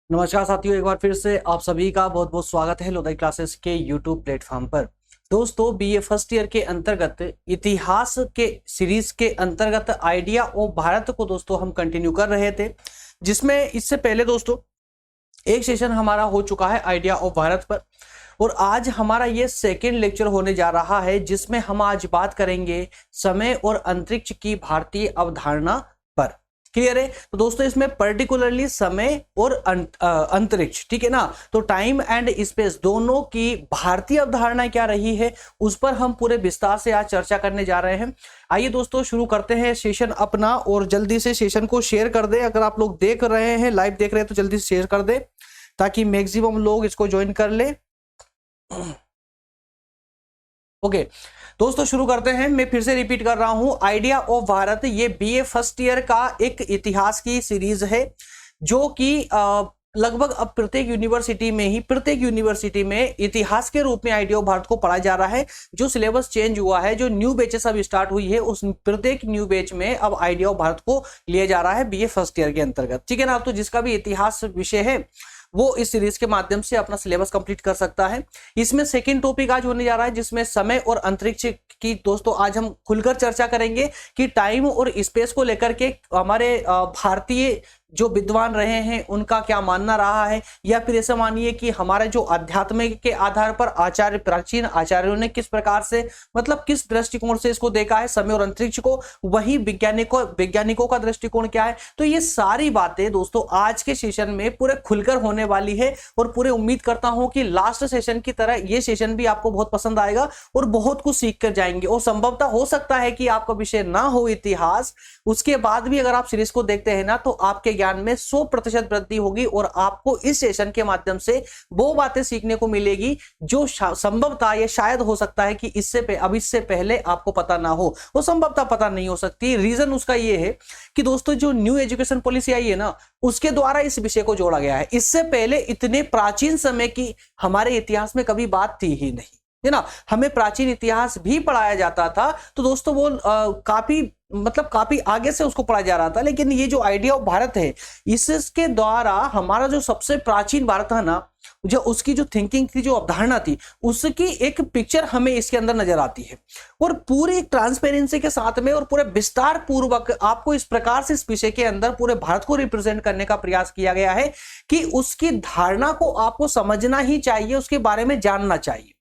नमस्कार साथियों, एक बार फिर से आप सभी का बहुत बहुत स्वागत है लोदाई क्लासेस के यूट्यूब प्लेटफॉर्म पर। दोस्तों, बीए फर्स्ट ईयर के अंतर्गत इतिहास के सीरीज के अंतर्गत आइडिया ऑफ भारत को दोस्तों हम कंटिन्यू कर रहे थे, जिसमें इससे पहले दोस्तों एक सेशन हमारा हो चुका है आइडिया ऑफ भारत पर, और आज हमारा ये सेकेंड लेक्चर होने जा रहा है, जिसमें हम आज बात करेंगे समय और अंतरिक्ष की भारतीय अवधारणा पर। क्लियर है? तो दोस्तों इसमें पर्टिकुलरली समय और अंतरिक्ष, ठीक है ना, तो टाइम एंड स्पेस दोनों की भारतीय अवधारणा क्या रही है उस पर हम पूरे विस्तार से आज चर्चा करने जा रहे हैं। आइए दोस्तों शुरू करते हैं सेशन अपना, और जल्दी से सेशन को शेयर कर दें। अगर आप लोग देख रहे हैं, लाइव देख रहे हैं, तो जल्दी से शेयर कर दें ताकि मैक्सिमम लोग इसको ज्वाइन कर ले। ओके दोस्तों शुरू करते हैं। मैं फिर से रिपीट कर रहा हूं, आइडिया ऑफ भारत ये बीए फर्स्ट ईयर का एक इतिहास की सीरीज है, जो कि लगभग अब प्रत्येक यूनिवर्सिटी में इतिहास के रूप में आइडिया ऑफ भारत को पढ़ा जा रहा है। जो सिलेबस चेंज हुआ है, जो न्यू बैचेस अब स्टार्ट हुई है, उस प्रत्येक न्यू बैच में अब आइडिया ऑफ भारत को लिया जा रहा है बीए फर्स्ट ईयर के अंतर्गत, ठीक है ना। तो जिसका भी इतिहास विषय है वो इस सीरीज के माध्यम से अपना सिलेबस कंप्लीट कर सकता है। इसमें सेकंड टॉपिक आज होने जा रहा है, जिसमें समय और अंतरिक्ष की दोस्तों आज हम खुलकर चर्चा करेंगे कि टाइम और स्पेस को लेकर के हमारे भारतीय जो विद्वान रहे हैं उनका क्या मानना रहा है, या फिर ऐसा मानिए कि हमारे जो अध्यात्म के आधार पर प्राचीन आचार्यों ने किस प्रकार से, मतलब किस दृष्टिकोण से इसको देखा है समय और अंतरिक्ष को, वही वैज्ञानिकों का दृष्टिकोण क्या है। तो ये सारी बातें दोस्तों आज के सेशन में पूरे खुलकर होने वाली है, और पूरे उम्मीद करता हूं कि लास्ट सेशन की तरह ये सेशन भी आपको बहुत पसंद आएगा और बहुत कुछ सीख कर जाएंगे। और संभवतः हो सकता है कि आपका विषय ना हो इतिहास, उसके बाद भी अगर आप सीरीज को देखते हैं ना, तो आपके ज्ञान में 100% वृद्धि होगी, और आपको इस सेशन के माध्यम से वो बातें सीखने को मिलेगी जो संभवतः या शायद हो सकता है कि इससे पहले आपको पता ना हो, वो संभवतः पता नहीं हो सकती। रीजन उसका ये है कि दोस्तों जो न्यू एजुकेशन पॉलिसी आई है ना, उसके द्वारा इस विषय को जोड़ा गया है। इससे पहले इतने प्राचीन समय की हमारे इतिहास में कभी बात थी ही नहीं, है ना। हमें प्राचीन इतिहास भी पढ़ाया जाता था, तो दोस्तों वो काफी आगे से उसको पढ़ा जा रहा था। लेकिन ये जो आइडिया ऑफ भारत है, इसके द्वारा हमारा जो सबसे प्राचीन भारत है ना, जो उसकी जो थिंकिंग थी, जो अवधारणा थी, उसकी एक पिक्चर हमें इसके अंदर नजर आती है, और पूरी ट्रांसपेरेंसी के साथ में और पूरे विस्तार पूर्वक आपको इस प्रकार से इस विषय के अंदर पूरे भारत को रिप्रेजेंट करने का प्रयास किया गया है कि उसकी धारणा को आपको समझना ही चाहिए, उसके बारे में जानना चाहिए।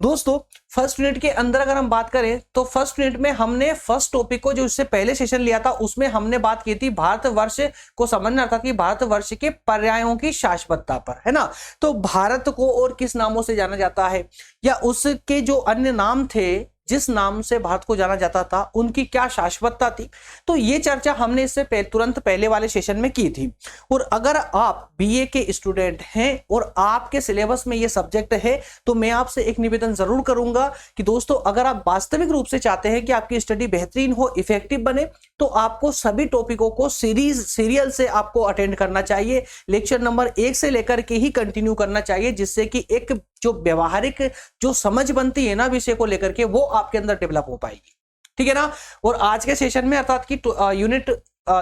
दोस्तों फर्स्ट यूनिट के अंदर अगर हम बात करें, तो फर्स्ट यूनिट में हमने फर्स्ट टॉपिक को, जो इससे पहले सेशन लिया था, उसमें हमने बात की थी भारतवर्ष को समझना, अर्थात कि भारतवर्ष के पर्यायों की शाश्वतता पर, है ना। तो भारत को और किस नामों से जाना जाता है, या उसके जो अन्य नाम थे जिस नाम से भारत को जाना जाता था, उनकी क्या शाश्वतता थी, तो ये चर्चा हमने इससे तुरंत पहले वाले सेशन में की थी। और अगर आप बीए के स्टूडेंट हैं और आपके सिलेबस में ये सब्जेक्ट है, तो मैं आपसे एक निवेदन जरूर करूंगा कि दोस्तों अगर आप वास्तविक रूप से चाहते हैं कि आपकी स्टडी बेहतरीन हो, इफेक्टिव बने, तो आपको सभी टॉपिकों को सीरियल से आपको अटेंड करना चाहिए। लेक्चर नंबर 1 से लेकर के ही कंटिन्यू करना चाहिए, जिससे कि एक जो व्यवहारिक जो समझ बनती है ना विषय को लेकर के, वो आपके अंदर डेवलप हो पाएगी, ठीक है ना। और आज के सेशन में, अर्थात कि यूनिट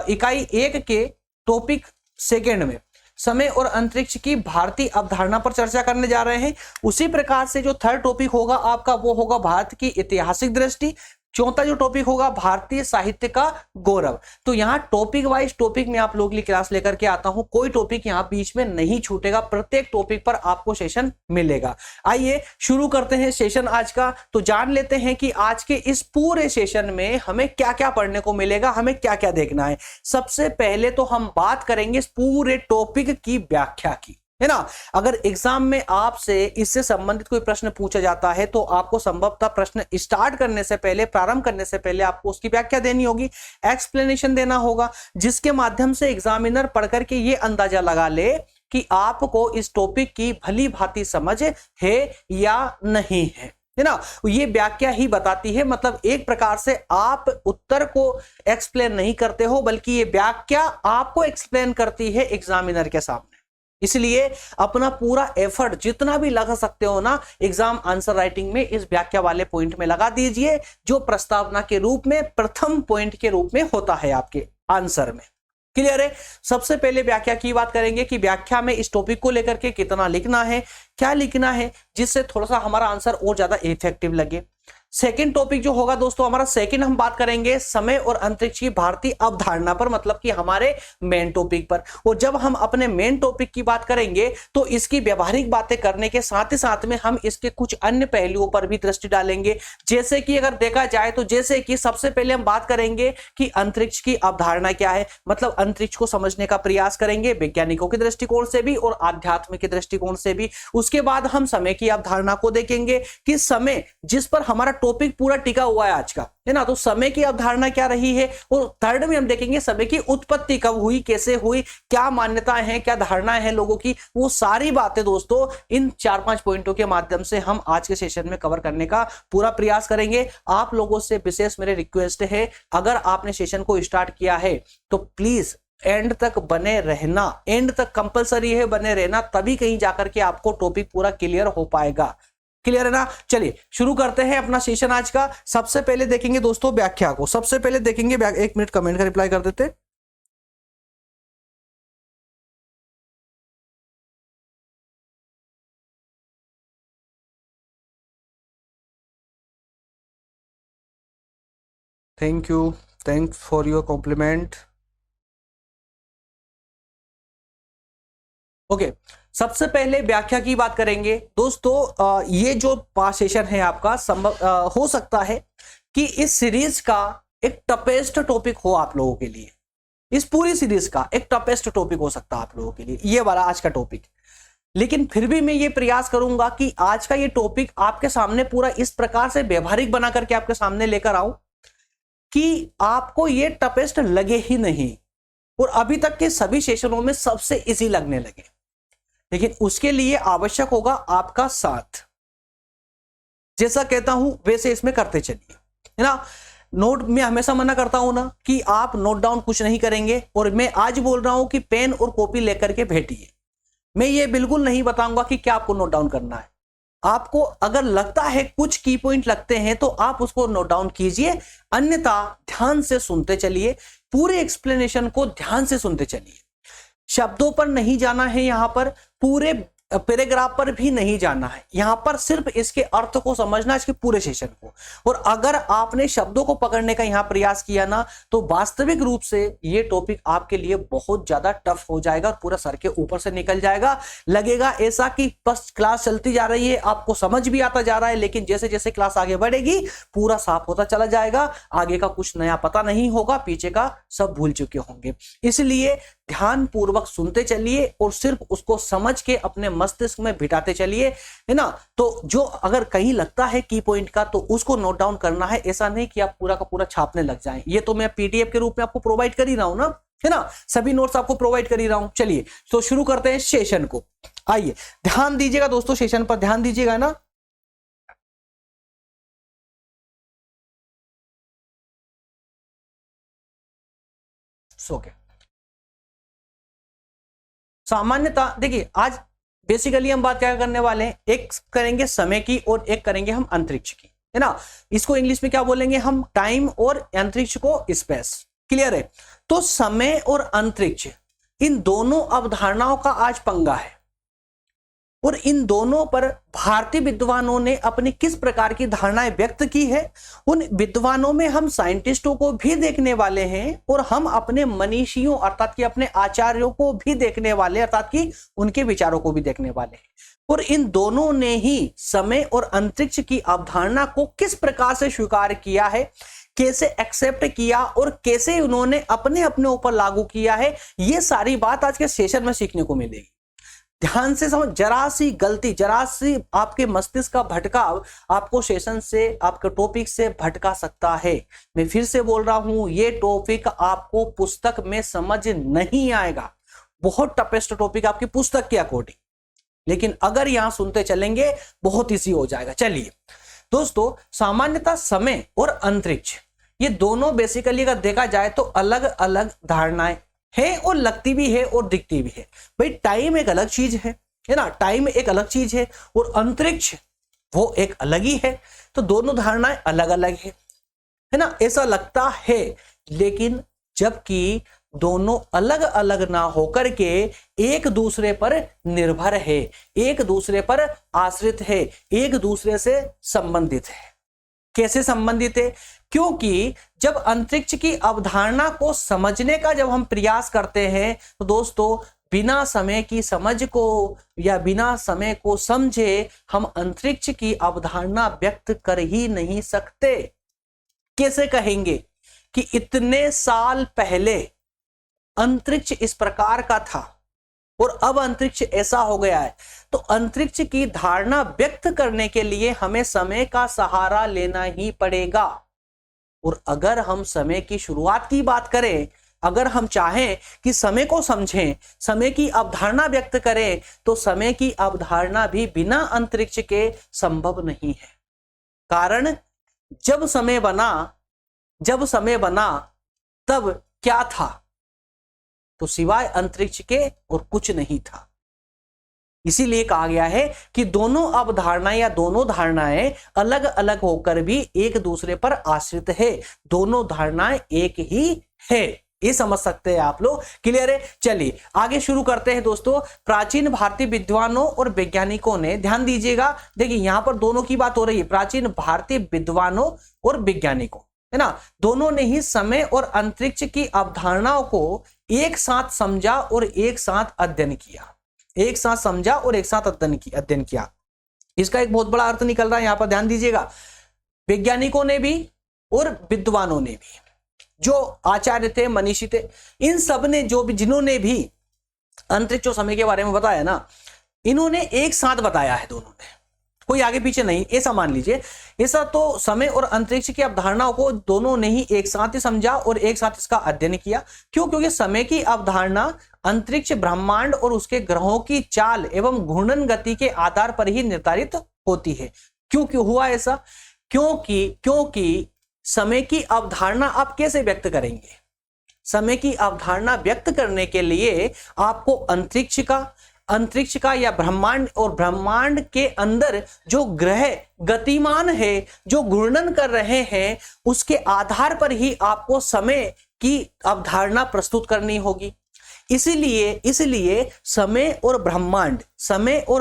इकाई 1 के टॉपिक सेकेंड में समय और अंतरिक्ष की भारतीय अवधारणा पर चर्चा करने जा रहे हैं। उसी प्रकार से जो थर्ड टॉपिक होगा आपका, वो होगा भारत की ऐतिहासिक दृष्टि। चौथा जो टॉपिक होगा भारतीय साहित्य का गौरव। तो यहाँ टॉपिक वाइज टॉपिक में आप लोगों के लिए क्लास लेकर के आता हूं, कोई टॉपिक यहाँ बीच में नहीं छूटेगा, प्रत्येक टॉपिक पर आपको सेशन मिलेगा। आइए शुरू करते हैं सेशन आज का। तो जान लेते हैं कि आज के इस पूरे सेशन में हमें क्या क्या पढ़ने को मिलेगा, हमें क्या क्या देखना है। सबसे पहले तो हम बात करेंगे इस पूरे टॉपिक की व्याख्या की, है ना। अगर एग्जाम में आपसे इससे संबंधित कोई प्रश्न पूछा जाता है, तो आपको संभवतः प्रश्न स्टार्ट करने से पहले, प्रारंभ करने से पहले आपको उसकी व्याख्या देनी होगी, एक्सप्लेनेशन देना होगा, जिसके माध्यम से एग्जामिनर पढ़कर के ये अंदाजा लगा ले कि आपको इस टॉपिक की भली भांति समझ है या नहीं है ना। ये व्याख्या ही बताती है, मतलब एक प्रकार से आप उत्तर को एक्सप्लेन नहीं करते हो, बल्कि ये व्याख्या आपको एक्सप्लेन करती है एग्जामिनर के सामने। इसलिए अपना पूरा एफर्ट जितना भी लगा सकते हो ना, एग्जाम आंसर राइटिंग में इस व्याख्या वाले पॉइंट में लगा दीजिए, जो प्रस्तावना के रूप में प्रथम पॉइंट के रूप में होता है आपके आंसर में। क्लियर है। सबसे पहले व्याख्या की बात करेंगे कि व्याख्या में इस टॉपिक को लेकर के कितना लिखना है, क्या लिखना है, जिससे थोड़ा सा हमारा आंसर और ज्यादा इफेक्टिव लगे। सेकंड टॉपिक जो होगा दोस्तों हमारा सेकंड, हम बात करेंगे समय और अंतरिक्ष की भारतीय अवधारणा पर, मतलब कि हमारे मेन टॉपिक पर। और जब हम अपने मेन टॉपिक की बात करेंगे तो इसकी व्यवहारिक बातें करने के साथ ही साथ में हम इसके कुछ अन्य पहलुओं पर भी दृष्टि डालेंगे। जैसे कि अगर देखा जाए तो जैसे कि सबसे पहले हम बात करेंगे कि अंतरिक्ष की अवधारणा क्या है, मतलब अंतरिक्ष को समझने का प्रयास करेंगे वैज्ञानिकों के दृष्टिकोण से भी और आध्यात्म के दृष्टिकोण से भी। उसके बाद हम समय की अवधारणा को देखेंगे कि समय जिस पर हमारा टॉपिक पूरा टिका हुआ है आज का, है ना, तो समय की अवधारणा क्या रही है। और थर्ड में हम देखेंगे समय की उत्पत्ति कब हुई, कैसे हुई, क्या मान्यताएं हैं, क्या धारणाएं हैं लोगों की, वो सारी बातें दोस्तों इन 4-5 पॉइंटों के माध्यम से हम आज के सेशन में कवर करने का पूरा प्रयास करेंगे। आप लोगों से विशेष मेरे रिक्वेस्ट है, अगर आपने सेशन को स्टार्ट किया है तो प्लीज एंड तक बने रहना, एंड तक कंपलसरी है बने रहना, तभी कहीं जाकर के आपको टॉपिक पूरा क्लियर हो पाएगा। क्लियर है ना। चलिए शुरू करते हैं अपना सेशन आज का। सबसे पहले देखेंगे दोस्तों व्याख्या को, सबसे पहले देखेंगे 1 मिनट कमेंट का रिप्लाई कर देते। Thank you, thanks for your compliment. Okay, सबसे पहले व्याख्या की बात करेंगे दोस्तों। ये जो पांच सेशन है आपका संभव हो सकता है कि इस सीरीज का एक टफेस्ट टॉपिक हो आप लोगों के लिए, इस पूरी सीरीज का एक टफेस्ट टॉपिक हो सकता है आप लोगों के लिए ये वाला आज का टॉपिक। लेकिन फिर भी मैं ये प्रयास करूंगा कि आज का ये टॉपिक आपके सामने पूरा इस प्रकार से व्यवहारिक बना करके आपके सामने लेकर आऊं कि आपको ये टफेस्ट लगे ही नहीं और अभी तक के सभी सेशनों में सबसे इजी लगने लगे। लेकिन उसके लिए आवश्यक होगा आपका साथ। जैसा कहता हूं वैसे इसमें करते चलिए, है ना। नोट में हमेशा मना करता हूं ना कि आप नोट डाउन कुछ नहीं करेंगे, और मैं आज बोल रहा हूं कि पेन और कॉपी लेकर के बैठिए। मैं ये बिल्कुल नहीं बताऊंगा कि क्या आपको नोट डाउन करना है। आपको अगर लगता है कुछ की पॉइंट लगते हैं तो आप उसको नोट डाउन कीजिए, अन्यथा ध्यान से सुनते चलिए, पूरे एक्सप्लेनेशन को ध्यान से सुनते चलिए। शब्दों पर नहीं जाना है, यहां पर पूरे पैराग्राफ पर भी नहीं जाना है, यहां पर सिर्फ इसके अर्थ को समझना, इसके पूरे सेशन को। और अगर आपने शब्दों को पकड़ने का यहां प्रयास किया ना तो वास्तविक रूप से ये टॉपिक आपके लिए बहुत ज्यादा टफ हो जाएगा, पूरा सर के ऊपर से निकल जाएगा। लगेगा ऐसा कि बस क्लास चलती जा रही है, आपको समझ भी आता जा रहा है, लेकिन जैसे जैसे क्लास आगे बढ़ेगी पूरा साफ होता चला जाएगा, आगे का कुछ नया पता नहीं होगा, पीछे का सब भूल चुके होंगे। इसलिए ध्यान पूर्वक सुनते चलिए और सिर्फ उसको समझ के अपने मस्तिष्क में बिठाते चलिए, है ना। तो जो अगर कहीं लगता है की पॉइंट का तो उसको नोट डाउन करना है, ऐसा नहीं कि आप पूरा का पूरा छापने लग जाएं। ये तो मैं पीडीएफ के रूप में आपको प्रोवाइड कर ही रहा हूं ना, है ना, सभी नोट्स आपको प्रोवाइड कर ही रहा हूं। चलिए तो शुरू करते हैं सेशन को। आइए ध्यान दीजिएगा दोस्तों, सेशन पर ध्यान दीजिएगा ना। सामान्यता देखिए, आज बेसिकली हम बात क्या करने वाले हैं, एक करेंगे समय की और एक करेंगे हम अंतरिक्ष की, है ना। इसको इंग्लिश में क्या बोलेंगे हम, टाइम, और अंतरिक्ष को स्पेस। क्लियर है। तो समय और अंतरिक्ष इन दोनों अवधारणाओं का आज पंगा है, और इन दोनों पर भारतीय विद्वानों ने अपनी किस प्रकार की धारणाएं व्यक्त की है। उन विद्वानों में हम साइंटिस्टों को भी देखने वाले हैं और हम अपने मनीषियों अर्थात कि अपने आचार्यों को भी देखने वाले, अर्थात कि उनके विचारों को भी देखने वाले हैं। और इन दोनों ने ही समय और अंतरिक्ष की अवधारणा को किस प्रकार से स्वीकार किया है, कैसे एक्सेप्ट किया और कैसे उन्होंने अपने अपने ऊपर लागू किया है, ये सारी बात आज के सेशन में सीखने को मिलेगी। ध्यान से समझ, जरा सी गलती, जरा सी आपके मस्तिष्क का भटकाव आपको सेशन से, आपके टॉपिक से भटका सकता है। मैं फिर से बोल रहा हूं, ये टॉपिक आपको पुस्तक में समझ नहीं आएगा, बहुत टफेस्ट टॉपिक आपकी पुस्तक के अकॉर्डिंग, लेकिन अगर यहां सुनते चलेंगे बहुत इजी हो जाएगा। चलिए दोस्तों, सामान्यतः समय और अंतरिक्ष ये दोनों बेसिकली अगर देखा जाए तो अलग अलग धारणाएं है और लगती भी है और दिखती भी है। भाई टाइम एक अलग चीज है ना, टाइम एक अलग चीज है और अंतरिक्ष वो एक अलग ही है। तो दोनों धारणाएं अलग अलग है ना, ऐसा लगता है। लेकिन जबकि दोनों अलग अलग ना होकर के एक दूसरे पर निर्भर है, एक दूसरे पर आश्रित है, एक दूसरे से संबंधित है। कैसे संबंधित है? क्योंकि जब अंतरिक्ष की अवधारणा को समझने का जब हम प्रयास करते हैं तो दोस्तों बिना समय की समझ को या बिना समय को समझे हम अंतरिक्ष की अवधारणा व्यक्त कर ही नहीं सकते। कैसे कहेंगे कि इतने साल पहले अंतरिक्ष इस प्रकार का था और अब अंतरिक्ष ऐसा हो गया है। तो अंतरिक्ष की धारणा व्यक्त करने के लिए हमें समय का सहारा लेना ही पड़ेगा। और अगर हम समय की शुरुआत की बात करें, अगर हम चाहें कि समय को समझें, समय की अवधारणा व्यक्त करें, तो समय की अवधारणा भी बिना अंतरिक्ष के संभव नहीं है। कारण जब समय बना तब क्या था? तो सिवाय अंतरिक्ष के और कुछ नहीं था। इसीलिए कहा गया है कि दोनों अवधारणाएं या दोनों धारणाएं अलग अलग होकर भी एक दूसरे पर आश्रित है। दोनों धारणाएं एक ही है। ये समझ सकते हैं आप लोग? क्लियर है? चलिए आगे शुरू करते हैं दोस्तों। प्राचीन भारतीय विद्वानों और वैज्ञानिकों ने, ध्यान दीजिएगा, देखिए यहां पर दोनों की बात हो रही है, प्राचीन भारतीय विद्वानों और वैज्ञानिकों, है ना, दोनों ने ही समय और अंतरिक्ष की अवधारणाओं को एक साथ समझा और एक साथ अध्ययन किया। एक साथ समझा और एक साथ अध्ययन किया। इसका एक बहुत बड़ा अर्थ निकल रहा है, यहां पर ध्यान दीजिएगा। वैज्ञानिकों ने भी और विद्वानों ने भी, जो आचार्य थे, मनीषी थे, इन सब ने जिन्होंने भी अंतरिक्ष और समय के बारे में बताया ना, इन्होंने एक साथ बताया है। दोनों ने, कोई आगे पीछे नहीं, ऐसा मान लीजिए। ऐसा तो समय और अंतरिक्ष की अवधारणाओं को दोनों ने ही एक साथ ही समझा और एक साथ इसका अध्ययन किया। क्यों? क्योंकि समय की अवधारणा अंतरिक्ष, ब्रह्मांड और उसके ग्रहों की चाल एवं घूर्णन गति के आधार पर ही निर्धारित होती है। क्यों हुआ ऐसा? क्योंकि समय की अवधारणा आप कैसे व्यक्त करेंगे? समय की अवधारणा व्यक्त करने के लिए आपको अंतरिक्ष का या ब्रह्मांड और ब्रह्मांड के अंदर जो ग्रह गतिमान है, जो घूर्णन कर रहे हैं, उसके आधार पर ही आपको समय की अवधारणा प्रस्तुत करनी होगी। इसीलिए समय और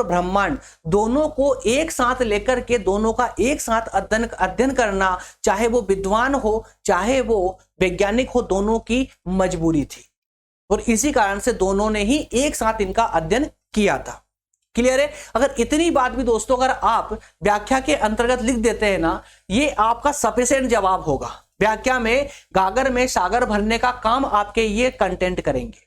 ब्रह्मांड दोनों को एक साथ लेकर के, दोनों का एक साथ अध्ययन करना, चाहे वो विद्वान हो चाहे वो वैज्ञानिक हो, दोनों की मजबूरी थी। और इसी कारण से दोनों ने ही एक साथ इनका अध्ययन किया था। क्लियर है? अगर इतनी बात भी दोस्तों अगर आप व्याख्या के अंतर्गत लिख देते हैं ना, ये आपका सफिशिएंट जवाब होगा। व्याख्या में गागर में सागर भरने का काम आपके ये कंटेंट करेंगे।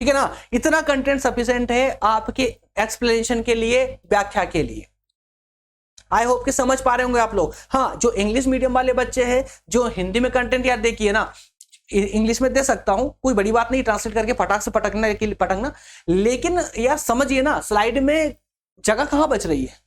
ठीक है ना? इतना कंटेंट सफिशिएंट है आपके एक्सप्लेनेशन के लिए, व्याख्या के लिए। आई होप कि समझ पा रहे होंगे आप लोग। हाँ, जो इंग्लिश मीडियम वाले बच्चे हैं, जो हिंदी में कंटेंट यार देखिए ना, इंग्लिश में दे सकता हूं, कोई बड़ी बात नहीं, ट्रांसलेट करके फटाक से पटकना, लेकिन यार समझिए ना, स्लाइड में जगह कहां बच रही है।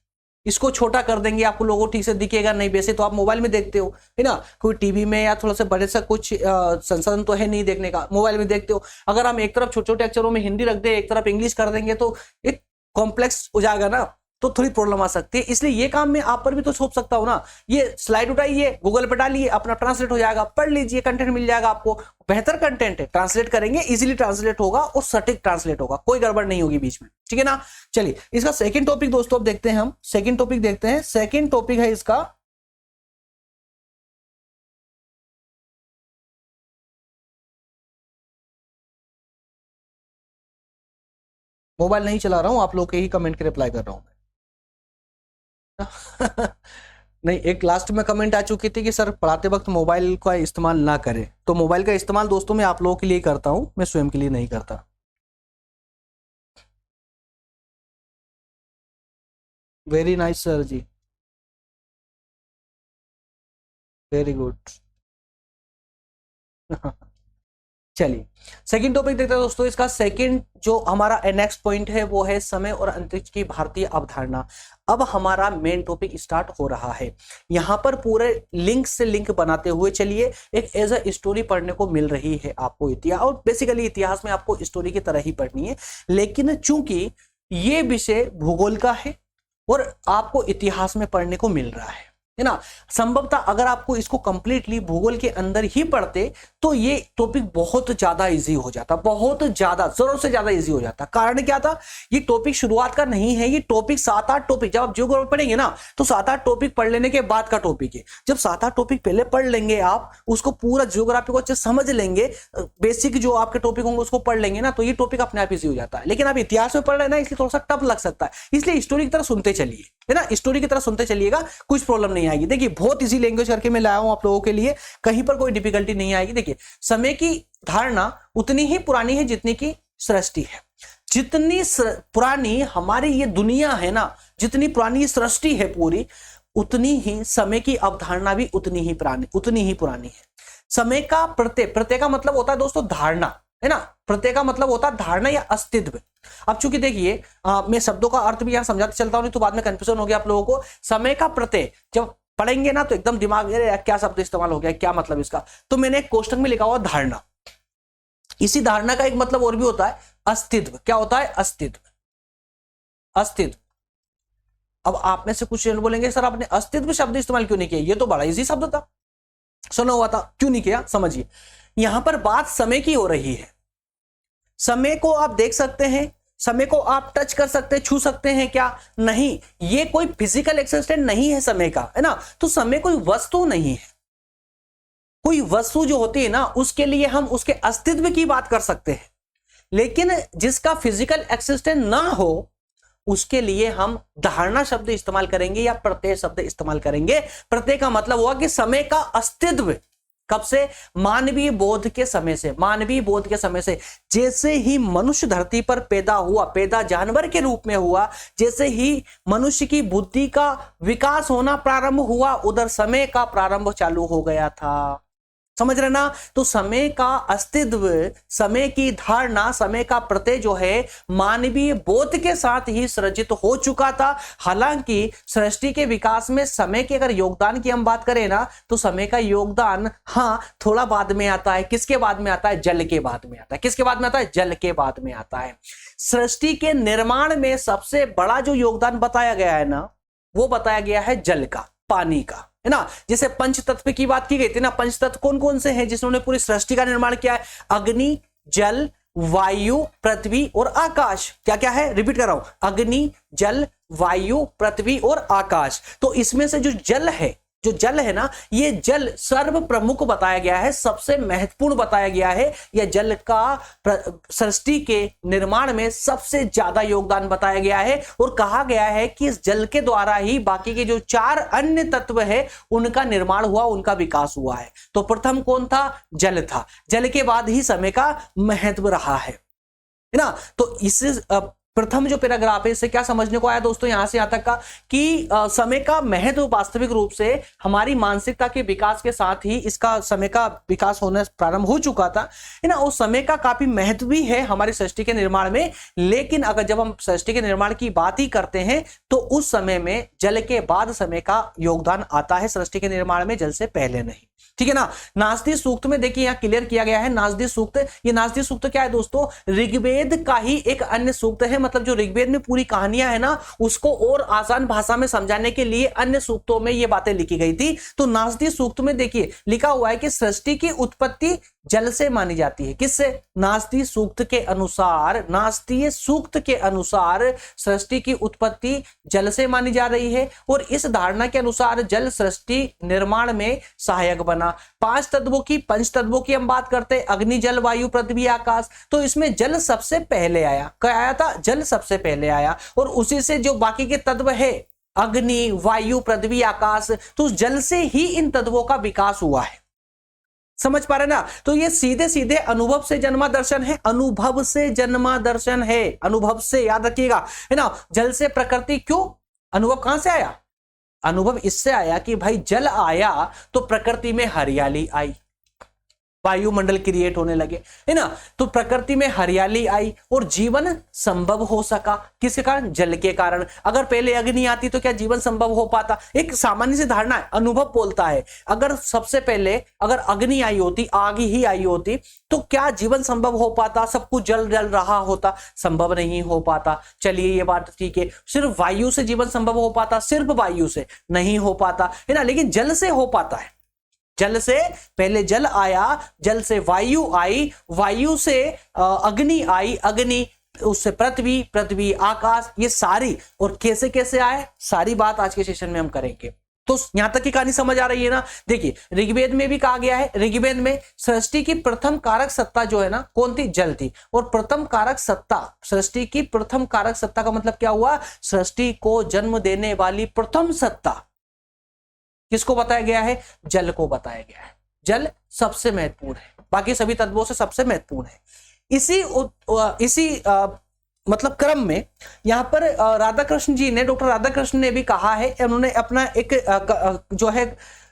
इसको छोटा कर देंगे, आपको लोगों ठीक से दिखेगा नहीं। वैसे तो आप मोबाइल में देखते हो, है ना, कोई टीवी में या थोड़ा सा बड़े सा कुछ संसाधन तो है नहीं देखने का, मोबाइल में देखते हो। अगर हम एक तरफ छोटे छोटे अक्षरों में हिंदी रख दे, एक तरफ इंग्लिश कर देंगे, तो एक कॉम्प्लेक्स हो जाएगा ना, तो थोड़ी प्रॉब्लम आ सकती है। इसलिए ये काम मैं आप पर भी तो सोच सकता हूं ना। ये स्लाइड उठाइए, गूगल पे डालिए, अपना ट्रांसलेट हो जाएगा, पढ़ लीजिए, कंटेंट मिल जाएगा आपको। बेहतर कंटेंट है, ट्रांसलेट करेंगे, इजीली ट्रांसलेट होगा और सटीक ट्रांसलेट होगा, कोई गड़बड़ नहीं होगी बीच में। ठीक है ना? चलिए इसका सेकंड टॉपिक दोस्तों अब देखते हैं हम। सेकंड टॉपिक देखते हैं। सेकंड टॉपिक है इसका मोबाइल नहीं चला रहा हूं, आप लोग के ही कमेंट के रिप्लाई कर रहा हूं मैं। नहीं, एक लास्ट में कमेंट आ चुकी थी कि सर पढ़ाते वक्त मोबाइल का इस्तेमाल ना करें। तो मोबाइल का इस्तेमाल दोस्तों मैं आप लोगों के लिए करता हूं, मैं स्वयं के लिए नहीं करता। वेरी नाइस सर जी, वेरी गुड। चलिए सेकंड टॉपिक देखते हैं दोस्तों। इसका सेकंड जो हमारा नेक्स्ट पॉइंट है वो है समय और अंतरिक्ष की भारतीय अवधारणा। अब हमारा मेन टॉपिक स्टार्ट हो रहा है। यहां पर पूरे लिंक से लिंक बनाते हुए चलिए, एक एज अ स्टोरी पढ़ने को मिल रही है आपको इतिहास, और बेसिकली इतिहास में आपको स्टोरी की तरह ही पढ़नी है, लेकिन चूंकि ये विषय भूगोल का है और आपको इतिहास में पढ़ने को मिल रहा है, है ना। संभवतः अगर आपको इसको कंप्लीटली भूगोल के अंदर ही पढ़ते तो ये टॉपिक बहुत ज्यादा इजी हो जाता, बहुत ज्यादा, जरूर से ज्यादा इजी हो जाता। कारण क्या था, ये टॉपिक शुरुआत का नहीं है, ये टॉपिक 7-8 टॉपिक, जब आप जियोग्राफी पढ़ेंगे ना तो 7-8 टॉपिक पढ़ लेने के बाद का टॉपिक है। जब 7-8 टॉपिक पहले पढ़ लेंगे आप, उसको पूरा जियोग्राफी को अच्छे समझ लेंगे, बेसिक जो आपके टॉपिक होंगे उसको पढ़ लेंगे ना, तो ये टॉपिक अपने आप इजी हो जाता है। लेकिन आप इतिहास में पढ़ रहे हैं ना, इसलिए थोड़ा सा टफ लग सकता है, इसलिए स्टोरी की तरह सुनते चलिए, है ना, स्टोरी की तरह सुनते चलिएगा, कुछ प्रॉब्लम नहीं आएगी। देखिए बहुत इजी लैंग्वेज करके मैं लाया हूं आप लोगों के लिए, कहीं पर कोई डिफिकल्टी नहीं आएगी। देखिए समय की धारणा उतनी ही पुरानी है जितनी की सृष्टि है। जितनी पुरानी हमारी ये दुनिया है ना, जितनी पुरानी सृष्टि है पूरी, उतनी ही समय की अवधारणा भी उतनी ही पुरानी है। समय का प्रत्यय का मतलब होता है दोस्तों धारणा, है ना, प्रत्यय का मतलब होता है धारणा या अस्तित्व। अब चूंकि देखिए मैं शब्दों का अर्थ भी यहां समझाते चलता हूं, नहीं तो बाद में कंफ्यूजन हो गया आप लोगों को। समय का प्रत्यय जब पढ़ेंगे ना तो एकदम दिमाग में क्या शब्द इस्तेमाल हो गया, क्या मतलब इसका, तो मैंने क्वेश्चन में लिखा हुआ धारणा। इसी धारणा का एक मतलब और भी होता है अस्तित्व। क्या होता है, अस्तित्व। अब आप में से कुछ बोलेंगे सर आपने अस्तित्व शब्द इस्तेमाल क्यों नहीं किया, ये तो बड़ा इजी शब्द था, सुना हुआ था, क्यों नहीं किया, समझिए। यहां पर बात समय की हो रही है। समय को आप देख सकते हैं, समय को आप टच कर सकते हैं, छू सकते हैं क्या, नहीं, ये कोई फिजिकल एक्सिस्टेंस नहीं है समय का, है ना। तो समय कोई वस्तु नहीं है। कोई वस्तु जो होती है ना उसके लिए हम उसके अस्तित्व की बात कर सकते हैं, लेकिन जिसका फिजिकल एक्सिस्टेंस ना हो उसके लिए हम धारणा शब्द इस्तेमाल करेंगे या प्रत्यय शब्द इस्तेमाल करेंगे। प्रत्यय का मतलब हुआ कि समय का अस्तित्व, कब से, मानवीय बोध के समय से। मानवीय बोध के समय से जैसे ही मनुष्य धरती पर पैदा हुआ, पैदा जानवर के रूप में हुआ, जैसे ही मनुष्य की बुद्धि का विकास होना प्रारंभ हुआ, उधर समय का प्रारंभ चालू हो गया था। समझ रहे ना। तो समय का अस्तित्व, समय की धारणा, समय का प्रत्यय जो है मानवीय बोध के साथ ही सृजित हो चुका था। हालांकि सृष्टि के विकास में समय के अगर योगदान की हम बात करें ना तो समय का योगदान हाँ थोड़ा बाद में आता है। किसके बाद में आता है, जल के बाद में आता है। किसके बाद में आता है, जल के बाद में आता है। सृष्टि के निर्माण में सबसे बड़ा जो योगदान बताया गया है ना, वो बताया गया है जल का, पानी का, है ना। जैसे पंच तत्व की बात की गई थी ना, पंच तत्व कौन कौन से हैं जिन्होंने पूरी सृष्टि का निर्माण किया है, अग्नि, जल, वायु, पृथ्वी और आकाश। क्या क्या है, रिपीट कर रहा हूं, अग्नि, जल, वायु, पृथ्वी और आकाश। तो इसमें से जो जल है ना, ये जल सर्व प्रमुख बताया गया है, सबसे महत्वपूर्ण बताया गया है। यह जल का सृष्टि के निर्माण में सबसे ज्यादा योगदान बताया गया है और कहा गया है कि इस जल के द्वारा ही बाकी के जो 4 अन्य तत्व है उनका निर्माण हुआ, उनका विकास हुआ है। तो प्रथम कौन था, जल था। जल के बाद ही समय का महत्व रहा है ना। तो इस प्रथम जो पैराग्राफ है इससे क्या समझने को आया दोस्तों, यहां से यहां तक का कि समय का महत्व वास्तविक रूप से हमारी मानसिकता के विकास के साथ ही इसका समय का विकास होना प्रारंभ हो चुका था, है ना। उस समय का काफी महत्व भी है हमारी सृष्टि के निर्माण में। लेकिन अगर जब हम सृष्टि के निर्माण की बात ही करते हैं तो उस समय में जल के बाद समय का योगदान आता है, सृष्टि के निर्माण में जल से पहले नहीं। ठीक है ना। नासदी सूक्त में देखिए यहां क्लियर किया गया है, नासदी सूक्त। ये नासदी सूक्त क्या है दोस्तों, ऋग्वेद का ही एक अन्य सूक्त है। मतलब जो ऋग्वेद में पूरी कहानियां है ना उसको और आसान भाषा में समझाने के लिए अन्य सूक्तों में ये बातें लिखी गई थी। तो नासदी सूक्त में देखिए लिखा हुआ है कि सृष्टि की उत्पत्ति जल से मानी जाती है। किससे, नासदी सूक्त के अनुसार, नासदीय सूक्त के अनुसार सृष्टि की उत्पत्ति जल से मानी जा रही है और इस धारणा के अनुसार जल सृष्टि निर्माण में सहायक बना। 5 तत्वों की, पंच तत्वों की हम बात करते हैं, अग्नि, जल, वायु, पृथ्वी, आकाश। तो इसमें जल सबसे पहले आया। क्या आया था, जल सबसे पहले आया और उसी से जो बाकी के तत्व है अग्नि, वायु, पृथ्वी, आकाश, तो जल से ही इन तत्वों का विकास हुआ है। समझ पा रहे ना। तो ये सीधे सीधे अनुभव से जन्मा दर्शन है, अनुभव से जन्मा दर्शन है, अनुभव से, याद रखिएगा, है ना। जल से प्रकृति, क्यों, अनुभव कहां से आया, अनुभव इससे आया कि भाई जल आया तो प्रकृति में हरियाली आई। वायुमंडल क्रिएट होने लगे, है ना। तो प्रकृति में हरियाली आई और जीवन संभव हो सका, किसके कारण? जल के कारण। अगर पहले अग्नि आती तो क्या जीवन संभव हो पाता? एक सामान्य सी धारणा है, अनुभव बोलता है, अगर सबसे पहले अगर अग्नि आई होती, आग ही आई होती, तो क्या जीवन संभव हो पाता? सब कुछ जल जल रहा होता, संभव नहीं हो पाता। चलिए ये बात ठीक है। सिर्फ वायु से जीवन संभव हो पाता? सिर्फ वायु से नहीं हो पाता, है ना। लेकिन जल से हो पाता है। जल से पहले जल आया, जल से वायु आई, वायु से अग्नि आई, अग्नि उससे पृथ्वी, पृथ्वी आकाश, ये सारी, और कैसे कैसे आए सारी बात आज के सेशन में हम करेंगे। तो यहां तक की कहानी समझ आ रही है ना। देखिए ऋग्वेद में भी कहा गया है, ऋग्वेद में सृष्टि की प्रथम कारक सत्ता जो है ना, कौन थी? जल थी। और प्रथम कारक सत्ता, सृष्टि की प्रथम कारक सत्ता का मतलब क्या हुआ? सृष्टि को जन्म देने वाली प्रथम सत्ता किसको बताया गया है? जल को बताया गया है। जल सबसे महत्वपूर्ण है, बाकी सभी तत्वों से सबसे महत्वपूर्ण है। इसी मतलब क्रम में यहां पर राधा कृष्ण जी ने, डॉक्टर राधा कृष्ण ने भी कहा है, उन्होंने अपना एक जो है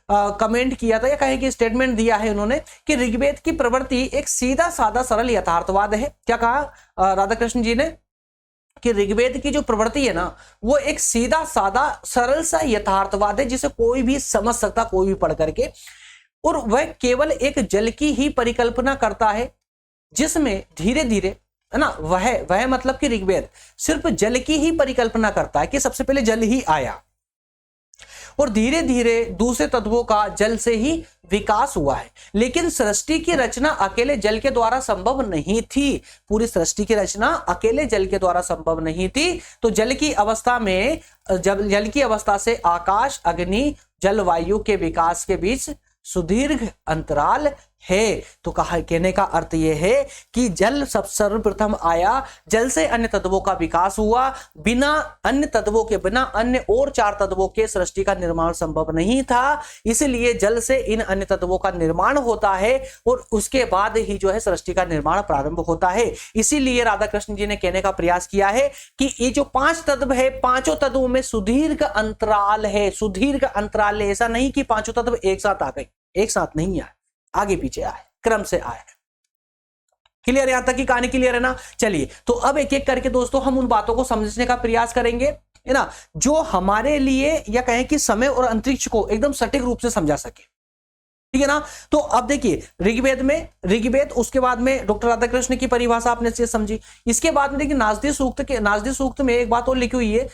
कमेंट किया था, या कहे कि स्टेटमेंट दिया है उन्होंने, कि ऋग्वेद की प्रवृत्ति एक सीधा साधा सरल यथार्थवाद है। क्या कहा राधा कृष्ण जी ने? कि ऋग्वेद की जो प्रवृत्ति है ना, वो एक सीधा साधा सरल सा यथार्थवाद है, जिसे कोई भी समझ सकता, कोई भी पढ़ करके। और वह केवल एक जल की ही परिकल्पना करता है, जिसमें धीरे धीरे, है ना, वह मतलब कि ऋग्वेद सिर्फ जल की ही परिकल्पना करता है कि सबसे पहले जल ही आया और धीरे धीरे दूसरे तत्वों का जल से ही विकास हुआ है। लेकिन सृष्टि की रचना अकेले जल के द्वारा संभव नहीं थी। पूरी सृष्टि की रचना अकेले जल के द्वारा संभव नहीं थी। तो जल की अवस्था में, जब जल की अवस्था से आकाश, अग्नि, जलवायु के विकास के बीच सुदीर्घ अंतराल है। तो कहने का अर्थ यह है कि जल सर्वप्रथम आया, जल से अन्य तत्वों का विकास हुआ, बिना अन्य तत्वों के, बिना अन्य और 4 तत्वों के सृष्टि का निर्माण संभव नहीं था। इसलिए जल से इन अन्य तत्वों का निर्माण होता है और उसके बाद ही जो है सृष्टि का निर्माण प्रारंभ होता है। इसीलिए राधा कृष्ण जी ने कहने का प्रयास किया है कि ये जो 5 तत्व है, पांचों तत्वों में सुदीर्घ अंतराल है। सुदीर्घ अंतराल है, ऐसा नहीं कि पांचों तत्व एक साथ आ गए, एक साथ नहीं आए, आगे पीछे आए, क्रम से आए। क्लियर? यहां तक की कहानी क्लियर है ना। चलिए तो अब एक एक करके दोस्तों हम उन बातों को समझने का प्रयास करेंगे, है ना, जो हमारे लिए, या कहें कि समय और अंतरिक्ष को एकदम सटीक रूप से समझा सके। ठीक है ना। तो अब देखिए ऋग्वेद, उसके बाद में डॉक्टर राधाकृष्ण की परिभाषा आपने से समझी। इसके बाद में देखिए नासदी सूक्त में एक बात और लिखी हुई है।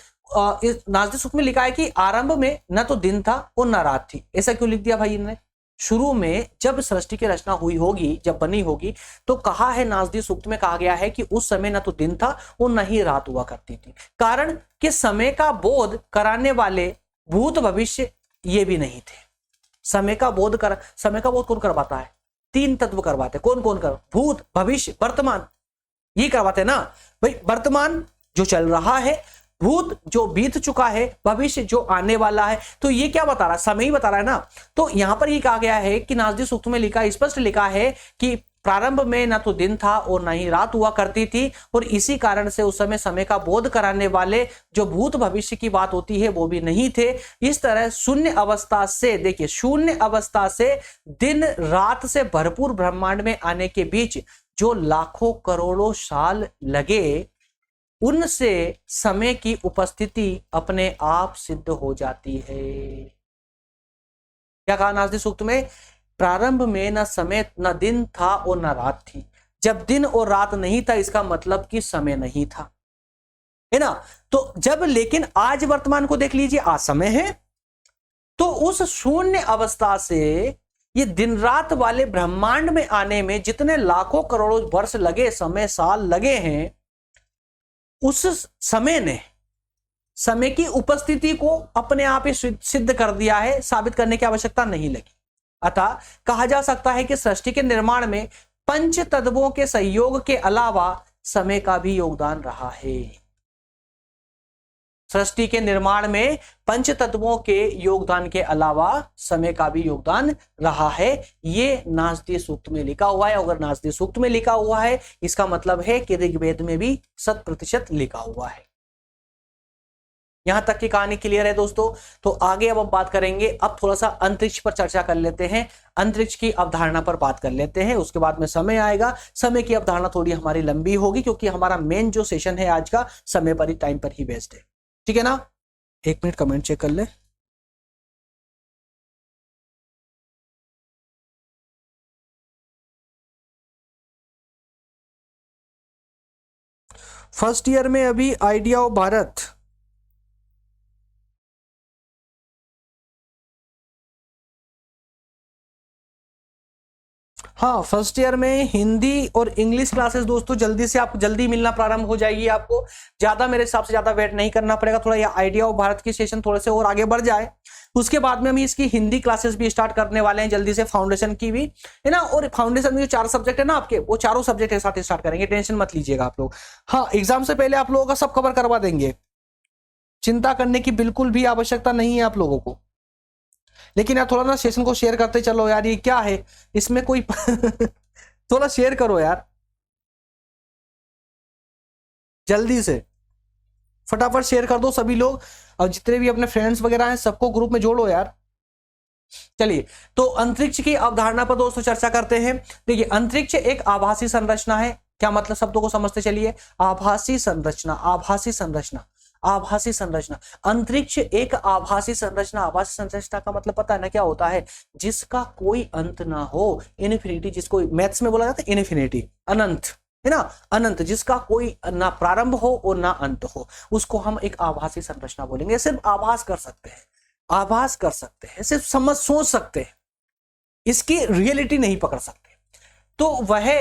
इस नासदी सूक्त में लिखा है कि आरंभ में न तो दिन था और न रात थी। ऐसा क्यों लिख दिया भाई इन्होंने? शुरू में जब सृष्टि की रचना हुई होगी, जब बनी होगी, तो कहा है नासदी सूक्त में कहा गया है कि उस समय न तो दिन था और न ही रात हुआ करती थी। कारण कि समय का बोध कराने वाले भूत भविष्य ये भी नहीं थे। समय का बोध कौन करवाता है? 3 तत्व करवाते। कौन कौन कर? भूत, भविष्य, वर्तमान, ये करवाते ना भाई। वर्तमान जो चल रहा है, भूत जो बीत चुका है, भविष्य जो आने वाला है। तो ये क्या बता रहा है? समय ही बता रहा है ना। तो यहां पर ये कहा गया है कि नासदी सूक्त में लिखा, स्पष्ट लिखा है कि प्रारंभ में ना तो दिन था और ना ही रात हुआ करती थी, और इसी कारण से उस समय का बोध कराने वाले जो भूत भविष्य की बात होती है वो भी नहीं थे। इस तरह शून्य अवस्था से, देखिए शून्य अवस्था से दिन रात से भरपूर ब्रह्मांड में आने के बीच जो लाखों करोड़ों साल लगे, उनसे समय की उपस्थिति अपने आप सिद्ध हो जाती है। क्या कहा नासदी सूक्त में? प्रारंभ में न समय, न दिन था और न रात थी। जब दिन और रात नहीं था, इसका मतलब कि समय नहीं था, है ना। तो जब, लेकिन आज वर्तमान को देख लीजिए, आज समय है। तो उस शून्य अवस्था से ये दिन रात वाले ब्रह्मांड में आने में जितने लाखों करोड़ों वर्ष लगे, समय साल लगे हैं, उस समय ने समय की उपस्थिति को अपने आप ही सिद्ध कर दिया है। साबित करने की आवश्यकता नहीं लगी। अतः कहा जा सकता है कि सृष्टि के निर्माण में 5 तत्वों के सहयोग के अलावा समय का भी योगदान रहा है। सृष्टि के निर्माण में 5 तत्वों के योगदान के अलावा समय का भी योगदान रहा है। ये नासदी सूक्त में लिखा हुआ है। अगर नासदी सूक्त में लिखा हुआ है, इसका मतलब है कि ऋग्वेद में भी 100% लिखा हुआ है। यहां तक की कहानी क्लियर है दोस्तों? तो आगे अब हम बात करेंगे, अब थोड़ा सा अंतरिक्ष पर चर्चा कर लेते हैं, अंतरिक्ष की अवधारणा पर बात कर लेते हैं, उसके बाद में समय आएगा। समय की अवधारणा थोड़ी हमारी लंबी होगी क्योंकि हमारा मेन जो सेशन है आज का समय पर ही, टाइम पर ही बेस्ड है, ठीक है ना? एक मिनट कमेंट चेक कर ले। फर्स्ट ईयर में अभी आइडिया ऑफ भारत, हाँ फर्स्ट ईयर में हिंदी और इंग्लिश क्लासेस दोस्तों जल्दी से, आप जल्दी मिलना प्रारंभ हो जाएगी। आपको ज्यादा, मेरे हिसाब से ज्यादा वेट नहीं करना पड़ेगा, थोड़ा ये आइडिया ऑफ भारत की सेशन थोड़े से और आगे बढ़ जाए, उसके बाद में हम इसकी हिंदी क्लासेस भी स्टार्ट करने वाले हैं जल्दी से, फाउंडेशन की भी है ना। और फाउंडेशन में जो 4 सब्जेक्ट है ना आपके, वो चारों सब्जेक्ट के साथ स्टार्ट करेंगे, टेंशन मत लीजिएगा आप लोग। हाँ एग्जाम से पहले आप लोगों का सब कवर करवा देंगे, चिंता करने की बिल्कुल भी आवश्यकता नहीं है आप लोगों को। लेकिन यार थोड़ा ना सेशन को शेयर करते चलो यार, ये क्या है इसमें कोई थोड़ा शेयर करो यार जल्दी से, फटाफट शेयर कर दो सभी लोग, और जितने भी अपने फ्रेंड्स वगैरह हैं सबको ग्रुप में जोड़ो यार। चलिए, तो अंतरिक्ष की अवधारणा पर दोस्तों चर्चा करते हैं। देखिए, अंतरिक्ष एक आभासी संरचना है। क्या मतलब, शब्दों को समझते चलिए। आभासी संरचना, आभासी संरचना, आभासी संरचना। अंतरिक्ष एक आभासी संरचना। आभासी संरचना का मतलब पता है ना क्या होता है? जिसका कोई अंत ना हो, इन्फिनिटी, जिसको मैथ्स में बोला जाता है इन्फिनिटी, अनंत, है ना, अनंत, जिसका कोई ना प्रारंभ हो और ना अंत हो, उसको हम एक आभासी संरचना बोलेंगे। सिर्फ आभास कर सकते हैं, आभास कर सकते हैं, सिर्फ समझ सोच सकते हैं, इसकी रियलिटी नहीं पकड़ सकते। तो वह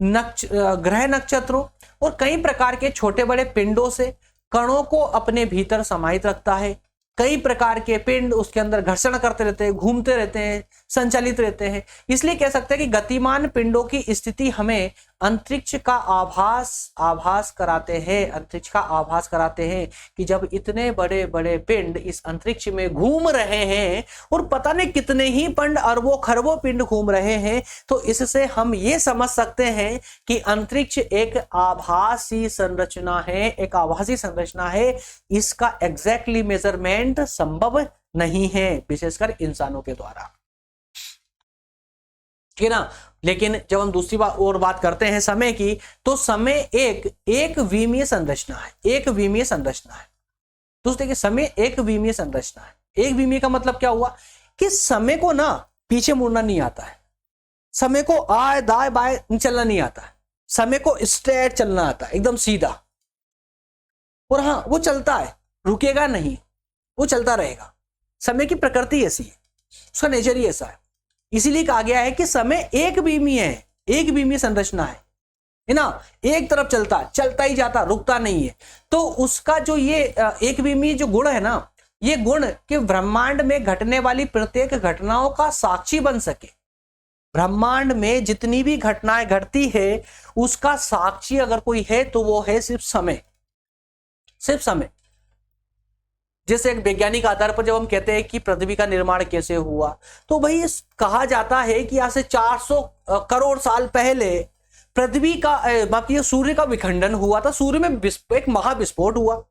ग्रह, नक्षत्रों और कई प्रकार के छोटे बड़े पिंडों से कणों को अपने भीतर समाहित रखता है। कई प्रकार के पिंड उसके अंदर घर्षण करते रहते हैं, घूमते रहते हैं, संचालित रहते हैं। इसलिए कह सकते हैं कि गतिमान पिंडों की स्थिति हमें अंतरिक्ष का आभास कराते हैं, अंतरिक्ष का आभास कराते हैं कि जब इतने बड़े बड़े पिंड इस अंतरिक्ष में घूम रहे हैं और पता नहीं कितने ही पिंड, अरबों खरबों पिंड घूम रहे हैं, तो इससे हम ये समझ सकते हैं कि अंतरिक्ष एक आभासी संरचना है, एक आभासी संरचना है। इसका एग्जैक्टली मेजरमेंट संभव नहीं है, विशेषकर इंसानों के द्वारा, ठीक है ना। लेकिन जब हम दूसरी बात करते हैं समय की, तो समय एक विमीय संरचना है, एक विमीय संरचना है। दोस्तों देखिए, समय एक विमीय संरचना है। एक विमीय का मतलब क्या हुआ कि समय को ना पीछे मुड़ना नहीं आता है, समय को आए दाएं बाएं चलना नहीं आता है, समय को स्ट्रेट चलना आता है, एकदम सीधा। और हाँ, वो चलता है, रुकेगा नहीं, वो चलता रहेगा। समय की प्रकृति ऐसी है, उसका नेचर ही ऐसा है। इसीलिए कहा गया है कि समय एक बीमीय है, एक बीमीय संरचना है ना, एक तरफ चलता ही जाता, रुकता नहीं है। तो उसका जो ये एक बीमीय जो गुण है ना, ये गुण कि ब्रह्मांड में घटने वाली प्रत्येक घटनाओं का साक्षी बन सके। ब्रह्मांड में जितनी भी घटनाएं घटती है, उसका साक्षी अगर कोई है तो वो है सिर्फ समय, सिर्फ समय। जैसे एक वैज्ञानिक आधार पर जब हम कहते हैं कि पृथ्वी का निर्माण कैसे हुआ, तो भाई कहा जाता है कि आज से 400 करोड़ साल पहले पृथ्वी का मतलब सूर्य का विखंडन हुआ था, सूर्य में एक महाविस्फोट हुआ।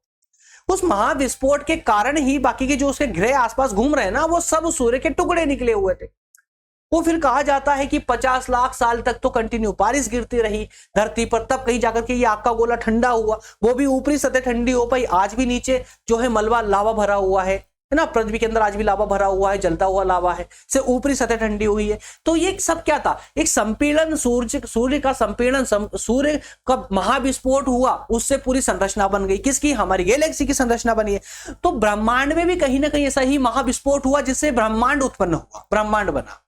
उस महाविस्फोट के कारण ही बाकी के जो उसके ग्रह आसपास घूम रहे हैं ना, वो सब सूर्य के टुकड़े निकले हुए थे। वो फिर कहा जाता है कि 50 लाख साल तक तो कंटिन्यू बारिश गिरती रही धरती पर, तब कहीं जाकर के ये आग का गोला ठंडा हुआ, वो भी ऊपरी सतह ठंडी हो पाई। आज भी नीचे जो है मलबा लावा भरा हुआ है ना, पृथ्वी के अंदर आज भी लावा भरा हुआ है, जलता हुआ लावा है, से ऊपरी सतह ठंडी हुई है। तो ये सब क्या था? एक संपीड़न, सूर्य का संपीड़न, सूर्य का महाविस्फोट हुआ, उससे पूरी संरचना बन गई। किसकी? हमारी गैलेक्सी की संरचना बनी है। तो ब्रह्मांड में भी कहीं ना कहीं ऐसा ही महाविस्फोट हुआ जिससे ब्रह्मांड उत्पन्न हुआ, ब्रह्मांड बना,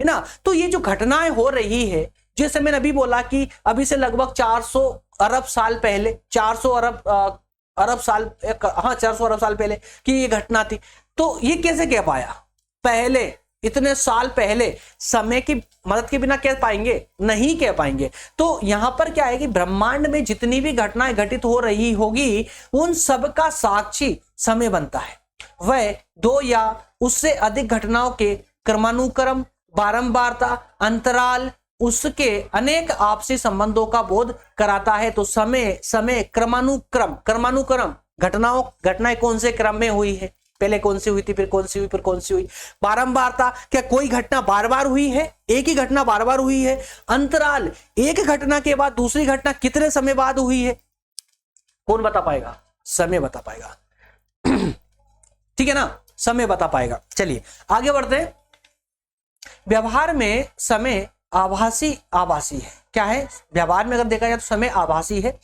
है ना। तो ये जो घटनाएं हो रही है, जैसे मैंने अभी बोला कि अभी से लगभग 400 अरब साल पहले, 400 अरब साल, हाँ 400 अरब साल पहले कि ये घटना थी। तो ये कैसे कह पाया? पहले, इतने साल पहले समय की मदद के बिना कह पाएंगे? नहीं कह पाएंगे। तो यहां पर क्या है कि ब्रह्मांड में जितनी भी घटनाएं घटित हो रही होगी, उन सब का साक्षी समय बनता है। वह 2 या उससे अधिक घटनाओं के क्रमानुक्रम, बारंबारता, अंतराल, उसके अनेक आपसी संबंधों का बोध कराता है। तो समय क्रमानुक्रम घटनाएं कौन से क्रम में हुई है, पहले कौन सी हुई थी, फिर कौन सी हुई, फिर कौन सी हुई। बारंबारता, क्या कोई घटना बार बार हुई है, एक ही घटना बार बार हुई है। अंतराल, एक घटना के बाद दूसरी घटना कितने समय बाद हुई है, कौन बता पाएगा, समय बता पाएगा। ठीक है ना, समय बता पाएगा। चलिए आगे बढ़ते हैं। व्यवहार में समय आभासी है। क्या है, व्यवहार में अगर देखा जाए तो समय आभासी है।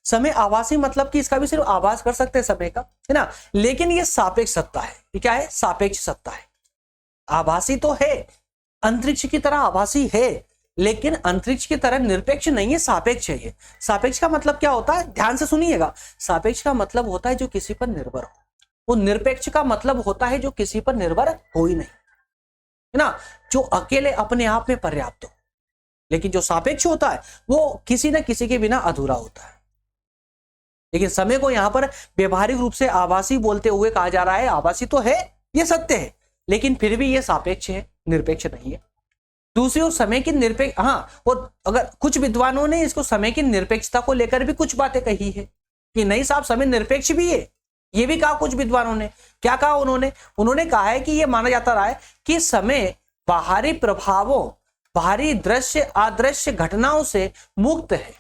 समय आभासी मतलब कि इसका भी सिर्फ आभास कर सकते हैं समय का, है ना, लेकिन ये सापेक्ष सत्ता है। ये क्या है, सापेक्ष सत्ता है। आभासी तो है, अंतरिक्ष की तरह आभासी है, लेकिन अंतरिक्ष की तरह निरपेक्ष नहीं है, सापेक्ष है। ये सापेक्ष का मतलब क्या होता है, ध्यान से सुनिएगा। सापेक्ष का मतलब होता है जो किसी पर निर्भर हो, वो निरपेक्ष का मतलब होता है जो किसी पर निर्भर हो ही नहीं, है ना, जो अकेले अपने आप में पर्याप्त हो। लेकिन जो सापेक्ष होता है वो किसी न किसी के बिना अधूरा होता है। लेकिन समय को यहां पर व्यवहारिक रूप से आभासी बोलते हुए कहा जा रहा है। आभासी तो है, ये सत्य है, लेकिन फिर भी ये सापेक्ष है, निरपेक्ष नहीं है। दूसरी ओर समय की निरपेक्ष, हाँ, और अगर कुछ विद्वानों ने इसको समय की निरपेक्षता को लेकर भी कुछ बातें कही है कि नहीं साहब समय निरपेक्ष भी है। ये भी कहा कुछ विद्वानों ने। क्या कहा उन्होंने कहा है कि यह माना जाता रहा है कि समय बाहरी प्रभावों, बाहरी दृश्य अदृश्य घटनाओं से मुक्त है।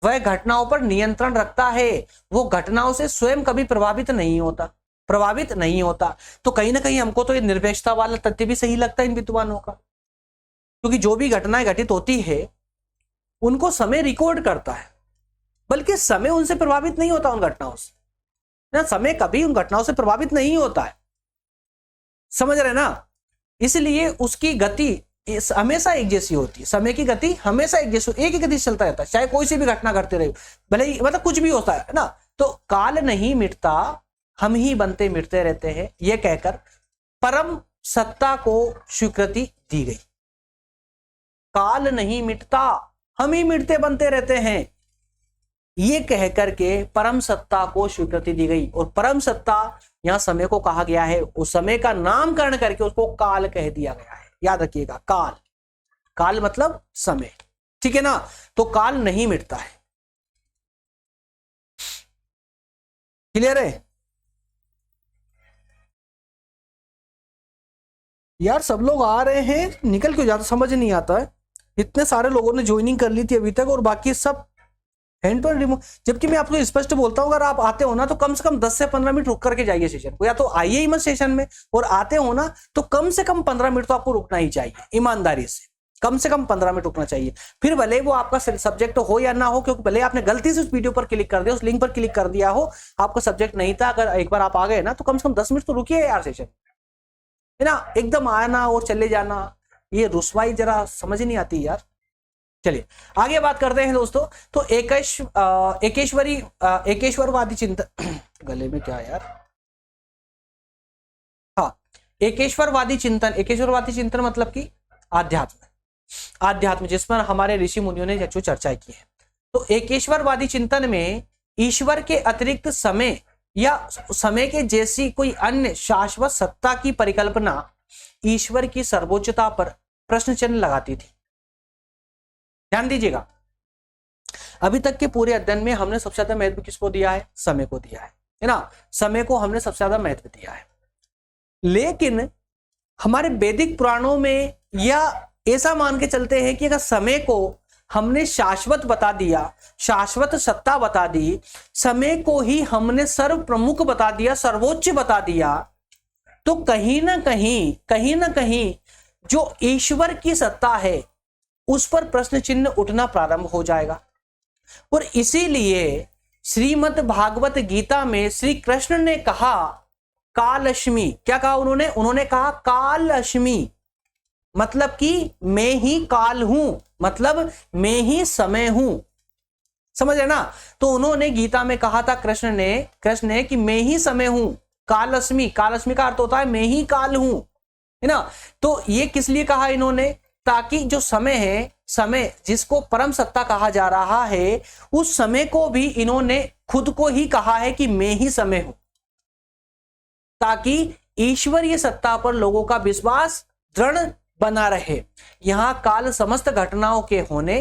वह घटनाओं पर नियंत्रण रखता है, वो घटनाओं से स्वयं कभी प्रभावित नहीं होता। तो कहीं ना कहीं हमको तो ये निरपेक्षता वाला तथ्य भी सही लगता है इन विद्वानों का, क्योंकि जो भी घटनाएं घटित होती है उनको समय रिकॉर्ड करता है, बल्कि समय उनसे प्रभावित नहीं होता, उन घटनाओं से ना, समय कभी उन घटनाओं से प्रभावित नहीं होता है। समझ रहे ना, इसलिए उसकी गति हमेशा एक जैसी होती है। समय की गति हमेशा एक जैसी, एक ही गति से चलता रहता है, चाहे कोई सी भी घटना घटती रहे, भले ही मतलब कुछ भी होता है ना। तो काल नहीं मिटता, हम ही बनते मिटते रहते हैं, यह कहकर परम सत्ता को स्वीकृति दी गई। काल नहीं मिटता, हम ही मिटते बनते रहते हैं, ये कह करके परम सत्ता को स्वीकृति दी गई। और परम सत्ता यहां समय को कहा गया है, उस समय का नामकरण करके उसको काल कह दिया गया है। याद रखिएगा, काल मतलब समय, ठीक है ना। तो काल नहीं मिटता है, क्लियर है यार। सब लोग आ रहे हैं, निकल क्यों जाते समझ नहीं आता है। इतने सारे लोगों ने ज्वाइनिंग कर ली थी अभी तक, और बाकी सब हैंड टू हैंड रिमूव। जबकि मैं आपको स्पष्ट बोलता हूं, अगर आप आते हो ना तो कम से कम 10 से 15 मिनट रुक करके जाइए सेशन को, या तो आइए ही मत सेशन में, और आते हो ना तो कम से कम 15 मिनट तो आपको रुकना ही चाहिए, ईमानदारी से कम 15 मिनट रुकना चाहिए। फिर भले वो आपका सब्जेक्ट हो या ना हो, क्योंकि भले आपने गलती से उस वीडियो पर क्लिक कर दिया, उस लिंक पर क्लिक कर दिया हो, आपका सब्जेक्ट नहीं था, अगर एक बार आप आ गए ना तो कम से कम 10 मिनट तो रुकिए यार सेशन, है ना। एकदम आना और चले जाना, ये रुसवाई जरा समझ नहीं आती यार। चलिए आगे बात करते हैं दोस्तों। तो एकेश्वरवादी चिंतन गले में क्या यार, हाँ, एकेश्वरवादी चिंतन मतलब कि आध्यात्म जिस पर हमारे ऋषि मुनियों ने जो चर्चा की है। तो एकेश्वरवादी चिंतन में ईश्वर के अतिरिक्त समय या समय के जैसी कोई अन्य शाश्वत सत्ता की परिकल्पना ईश्वर की सर्वोच्चता पर प्रश्न चिन्ह लगाती थी। ध्यान दीजिएगा, अभी तक के पूरे अध्ययन में हमने सबसे ज्यादा महत्व किसको दिया है, समय को दिया है ना। समय को हमने सबसे ज्यादा महत्व दिया है, लेकिन हमारे वैदिक पुराणों में या ऐसा मान के चलते हैं कि अगर समय को हमने शाश्वत बता दिया, शाश्वत सत्ता बता दी, समय को ही हमने सर्व प्रमुख बता दिया, सर्वोच्च बता दिया, तो कहीं ना कहीं जो ईश्वर की सत्ता है उस पर प्रश्न चिन्ह उठना प्रारंभ हो जाएगा। और इसीलिए श्रीमद् भागवत गीता में श्री कृष्ण ने कहा कालअस्मि। क्या कहा उन्होंने कहा कालअस्मि, मतलब कि मैं ही काल हूं, मतलब मैं ही समय हूं। समझ रहे ना। तो उन्होंने गीता में कहा था कृष्ण ने कि मैं ही समय हूं, कालअस्मि का अर्थ होता है मैं ही काल हूं, है ना। तो ये किस लिए कहा इन्होंने, ताकि जो समय है, समय जिसको परम सत्ता कहा जा रहा है, उस समय को भी इन्होंने खुद को ही कहा है कि मैं ही समय हूं, ताकि ईश्वरीय सत्ता पर लोगों का विश्वास दृढ़ बना रहे। यहां काल समस्त घटनाओं के होने,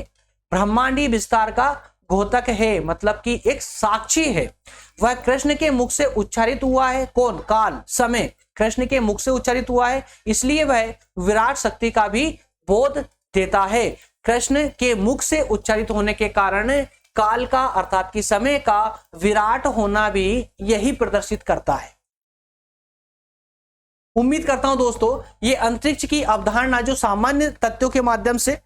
ब्रह्मांडीय विस्तार का घोतक है, मतलब कि एक साक्षी है, वह कृष्ण के मुख से उच्चारित हुआ है। कौन? काल, समय कृष्ण के मुख से उच्चारित हुआ है, इसलिए वह विराट शक्ति का भी बोध देता है। कृष्ण के मुख से उच्चारित होने के कारण काल का अर्थात कि समय का विराट होना भी यही प्रदर्शित करता है। उम्मीद करता हूं दोस्तों ये अंतरिक्ष की अवधारणा जो सामान्य तथ्यों के माध्यम से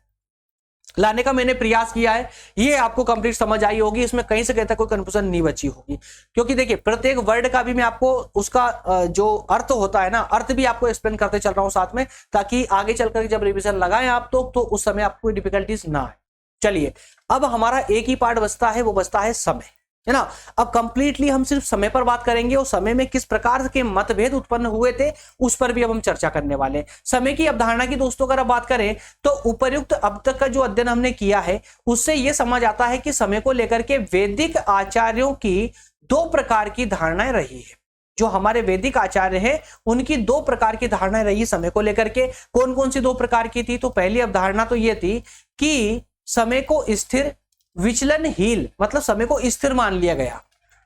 लाने का मैंने प्रयास किया है, ये आपको कंप्लीट समझ आई होगी। इसमें कहीं से कहीं तक कोई कंफ्यूजन नहीं बची होगी, क्योंकि देखिए प्रत्येक वर्ड का भी मैं आपको उसका जो अर्थ होता है ना, अर्थ भी आपको एक्सप्लेन करते चल रहा हूं साथ में, ताकि आगे चलकर जब रिवीजन लगाएं आप तो उस समय आपको कोई डिफिकल्टीज ना आए। चलिए अब हमारा एक ही पार्ट बचता है, वो बचता है समय, है ना। अब कंप्लीटली हम सिर्फ समय पर बात करेंगे और समय में किस प्रकार के मतभेद उत्पन्न हुए थे उस पर भी अब हम चर्चा करने वाले हैं। समय की अवधारणा की दोस्तों अगर आप बात करें तो उपर्युक्त अब तक का जो अध्ययन हमने किया है उससे यह समझ आता है कि समय को लेकर के वैदिक आचार्यों की दो प्रकार की धारणाएं रही है। जो हमारे वैदिक आचार्य हैं उनकी दो प्रकार की धारणाएं रही समय को लेकर के। कौन कौन सी दो प्रकार की थी? तो पहली अवधारणा तो यह थी कि समय को स्थिर विचलनहीन, मतलब समय को स्थिर मान लिया गया,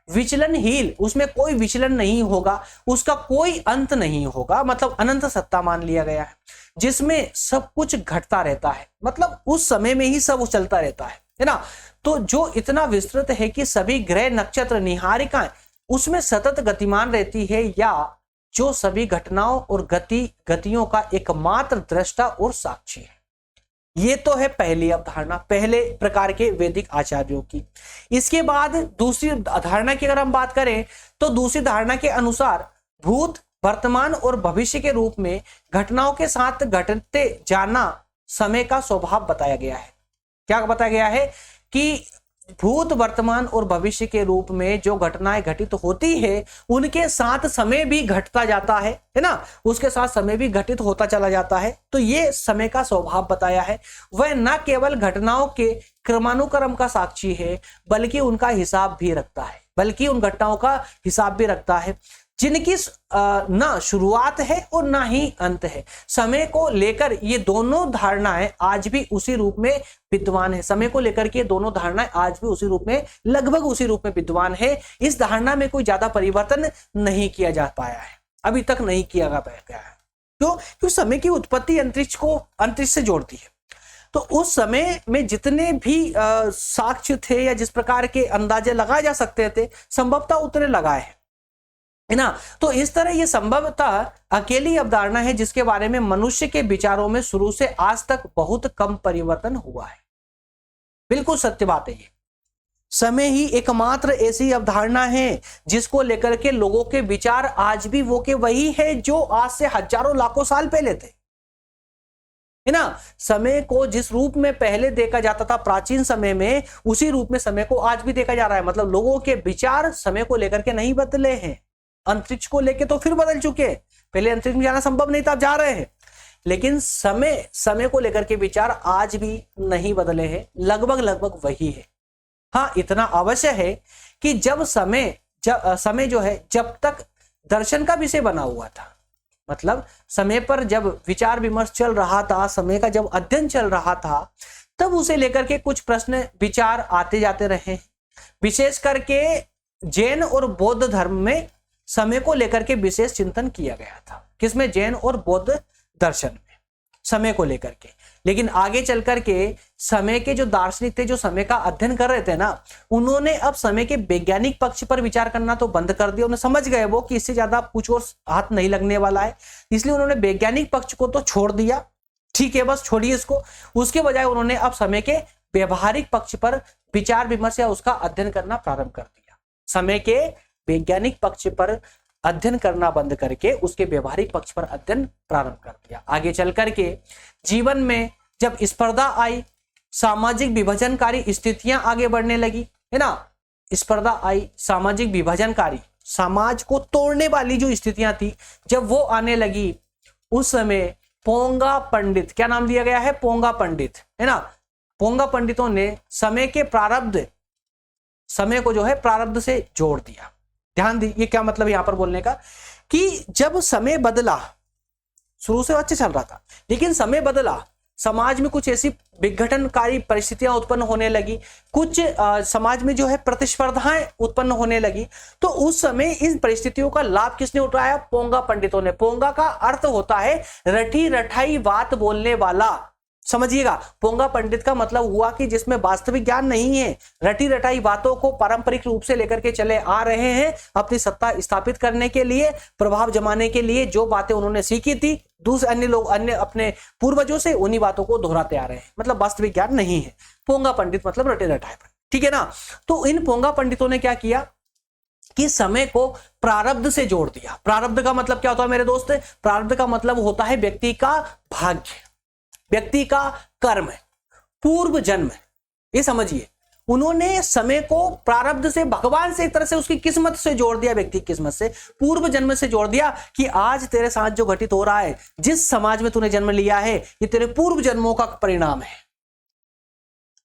विचलनहीन, उसमें कोई विचलन नहीं होगा, उसका कोई अंत नहीं होगा, मतलब अनंत सत्ता मान लिया गया है, जिसमें सब कुछ घटता रहता है, मतलब उस समय में ही सब चलता रहता है ना। तो जो इतना विस्तृत है कि सभी ग्रह नक्षत्र निहारिकाएं उसमें सतत गतिमान रहती है, या जो सभी घटनाओं और गतियों का एकमात्र दृष्टा और साक्षी है। ये तो है पहली अवधारणा, पहले प्रकार के वैदिक आचार्यों की। इसके बाद दूसरी धारणा की अगर हम बात करें तो दूसरी धारणा के अनुसार भूत, वर्तमान और भविष्य के रूप में घटनाओं के साथ घटते जाना समय का स्वभाव बताया गया है। क्या बताया गया है? कि भूत, वर्तमान और भविष्य के रूप में जो घटनाएं घटित होती है उनके साथ समय भी घटता जाता है ना, उसके साथ समय भी घटित होता चला जाता है। तो ये समय का स्वभाव बताया है। वह न केवल घटनाओं के क्रमानुक्रम का साक्षी है बल्कि उनका हिसाब भी रखता है, बल्कि उन घटनाओं का हिसाब भी रखता है जिनकी ना शुरुआत है और ना ही अंत है। समय को लेकर ये दोनों धारणाएं आज भी उसी रूप में विद्वान है। समय को लेकर के दोनों धारणाएं आज भी उसी रूप में, लगभग उसी रूप में विद्वान है। इस धारणा में कोई ज्यादा परिवर्तन नहीं किया जा पाया है, अभी तक नहीं किया गया है। क्यों? समय की उत्पत्ति अंतरिक्ष से जोड़ती है। तो उस समय में जितने भी साक्ष्य थे या जिस प्रकार के अंदाजे लगाए जा सकते थे संभवतः उतने लगाए हैं, है ना। तो इस तरह ये संभवतः अकेली अवधारणा है जिसके बारे में मनुष्य के विचारों में शुरू से आज तक बहुत कम परिवर्तन हुआ है। बिल्कुल सत्य बात है ये। समय ही एकमात्र ऐसी अवधारणा है जिसको लेकर के लोगों के विचार आज भी वो के वही है जो आज से हजारों लाखों साल पहले थे, है ना। समय को जिस रूप में पहले देखा जाता था प्राचीन समय में, उसी रूप में समय को आज भी देखा जा रहा है। मतलब लोगों के विचार समय को लेकर के नहीं बदले हैं। अंतरिक्ष को लेके तो फिर बदल चुके, पहले अंतरिक्ष में जाना संभव नहीं था, अब जा रहे हैं, लेकिन समय को लेकर के विचार आज भी नहीं बदले हैं, लगभग वही है। हाँ, इतना अवश्य है कि जब समय जो है जब तक दर्शन का विषय बना हुआ था, मतलब समय पर जब विचार विमर्श चल रहा था, समय का जब अध्ययन चल रहा था, तब उसे लेकर के कुछ प्रश्न विचार आते जाते रहे। विशेष करके जैन और बौद्ध धर्म में समय को लेकर के विशेष चिंतन किया गया था। किसमें? जैन और बौद्ध दर्शन में समय को लेकर के। लेकिन आगे चल करके समय के जो दार्शनिक थे, जो समय का अध्ययन कर रहे थे ना, उन्होंने अब समय के वैज्ञानिक पक्ष पर विचार करना तो बंद कर दिया। उन्हें समझ गए वो कि इससे ज्यादा कुछ और हाथ नहीं लगने वाला है, इसलिए उन्होंने वैज्ञानिक पक्ष को तो छोड़ दिया, ठीक है बस छोड़िए इसको। उसके बजाय उन्होंने अब समय के व्यवहारिक पक्ष पर विचार विमर्श या उसका अध्ययन करना प्रारंभ कर दिया। समय के वैज्ञानिक पक्ष पर अध्ययन करना बंद करके उसके व्यवहारिक पक्ष पर अध्ययन प्रारंभ कर दिया। आगे चल करके जीवन में जब स्पर्धा आई, सामाजिक विभाजनकारी स्थितियां आगे बढ़ने लगी, है ना, स्पर्धा आई, सामाजिक विभाजनकारी, समाज को तोड़ने वाली जो स्थितियां थी जब वो आने लगी, उस समय पोंगा पंडित, क्या नाम दिया गया है? पोंगा पंडित, है ना। पोंगा पंडितों ने समय के प्रारब्ध, समय को जो है प्रारब्ध से जोड़ दिया। ध्यान दी, ये क्या मतलब यहां पर बोलने का कि जब समय बदला, शुरू से अच्छे चल रहा था लेकिन समय बदला, समाज में कुछ ऐसी विघटनकारी परिस्थितियां उत्पन्न होने लगी, कुछ समाज में जो है प्रतिस्पर्धाएं उत्पन्न होने लगी, तो उस समय इन परिस्थितियों का लाभ किसने उठाया? पोंगा पंडितों ने। पोंगा का अर्थ होता है रटी रटाई बात बोलने वाला। समझिएगा, पोंगा पंडित का मतलब हुआ कि जिसमें वास्तविक ज्ञान नहीं है, रटी रटाई बातों को पारंपरिक रूप से लेकर के चले आ रहे हैं, अपनी सत्ता स्थापित करने के लिए, प्रभाव जमाने के लिए जो बातें उन्होंने सीखी थी दूसरे अन्य लोग, अन्य अपने पूर्वजों से, उन्हीं बातों को दोहराते आ रहे हैं, मतलब वास्तविक ज्ञान नहीं है। पोंगा पंडित मतलब रटे रटाए, ठीक है ना। तो इन पोंगा पंडितों ने क्या किया कि समय को प्रारब्ध से जोड़ दिया। प्रारब्ध का मतलब क्या होता है मेरे दोस्त? प्रारब्ध का मतलब होता है व्यक्ति का भाग्य, व्यक्ति का कर्म, पूर्व जन्म। ये समझिए, उन्होंने समय को प्रारब्ध से, भगवान से, एक तरह से उसकी किस्मत से जोड़ दिया, व्यक्ति की किस्मत से, पूर्व जन्म से जोड़ दिया कि आज तेरे साथ जो घटित हो रहा है, जिस समाज में तूने जन्म लिया है, ये तेरे पूर्व जन्मों का परिणाम है।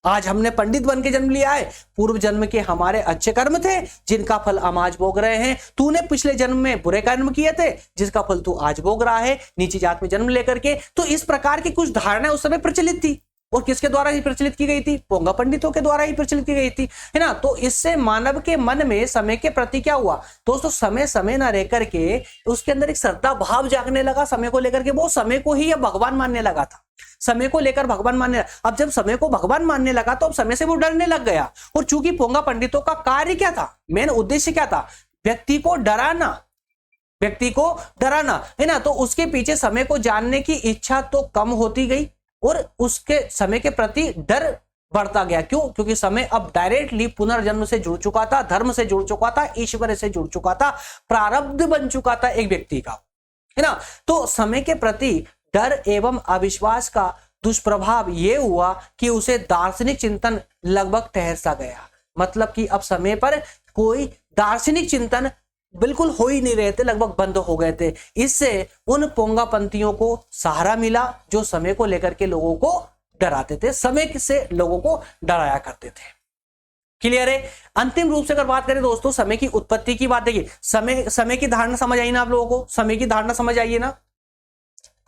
आज हमने पंडित बन के जन्म लिया है, पूर्व जन्म के हमारे अच्छे कर्म थे जिनका फल हम आज भोग रहे हैं। तूने पिछले जन्म में बुरे कर्म किए थे जिसका फल तू आज भोग रहा है, नीची जात में जन्म लेकर के। तो इस प्रकार की कुछ धारणाएं उस समय प्रचलित थी, और किसके द्वारा ही प्रचलित की गई थी? पोंगा पंडितों के द्वारा ही प्रचलित की गई थी, है ना। तो इससे मानव के मन में समय के प्रति क्या हुआ दोस्तों? समय समय ना रह करके उसके अंदर एक श्रद्धा भाव जागने लगा समय को लेकर के। वो समय को ही अब भगवान मानने लगा था, समय को लेकर भगवान मानने। अब जब समय को भगवान मानने लगा तो अब समय से वो डरने लग गया। और चूंकि पोंगा पंडितों का कार्य क्या था, मेन उद्देश्य क्या था? व्यक्ति को डराना, व्यक्ति को डराना, है ना। तो उसके पीछे समय को जानने की इच्छा तो कम होती गई और उसके समय के प्रति डर बढ़ता गया। क्यों? क्योंकि समय अब डायरेक्टली पुनर्जन्म से जुड़ चुका था, धर्म से जुड़ चुका था, ईश्वर से जुड़ चुका था, प्रारब्ध बन चुका था एक व्यक्ति का, है ना। तो समय के प्रति डर एवं अविश्वास का दुष्प्रभाव यह हुआ कि उसे दार्शनिक चिंतन लगभग ठहर सा गया। मतलब कि अब समय पर कोई दार्शनिक चिंतन बिल्कुल हो ही नहीं रहे थे, लगभग बंद हो गए थे। इससे उन पोंगापंथियों को सहारा मिला जो समय को लेकर के लोगों को डराते थे, समय से लोगों को डराया करते थे। क्लियर है? अंतिम रूप से अगर बात करें दोस्तों समय की उत्पत्ति की बात, देखिए समय की धारणा समझ आई ना आप लोगों को? समय की धारणा समझ आइए ना।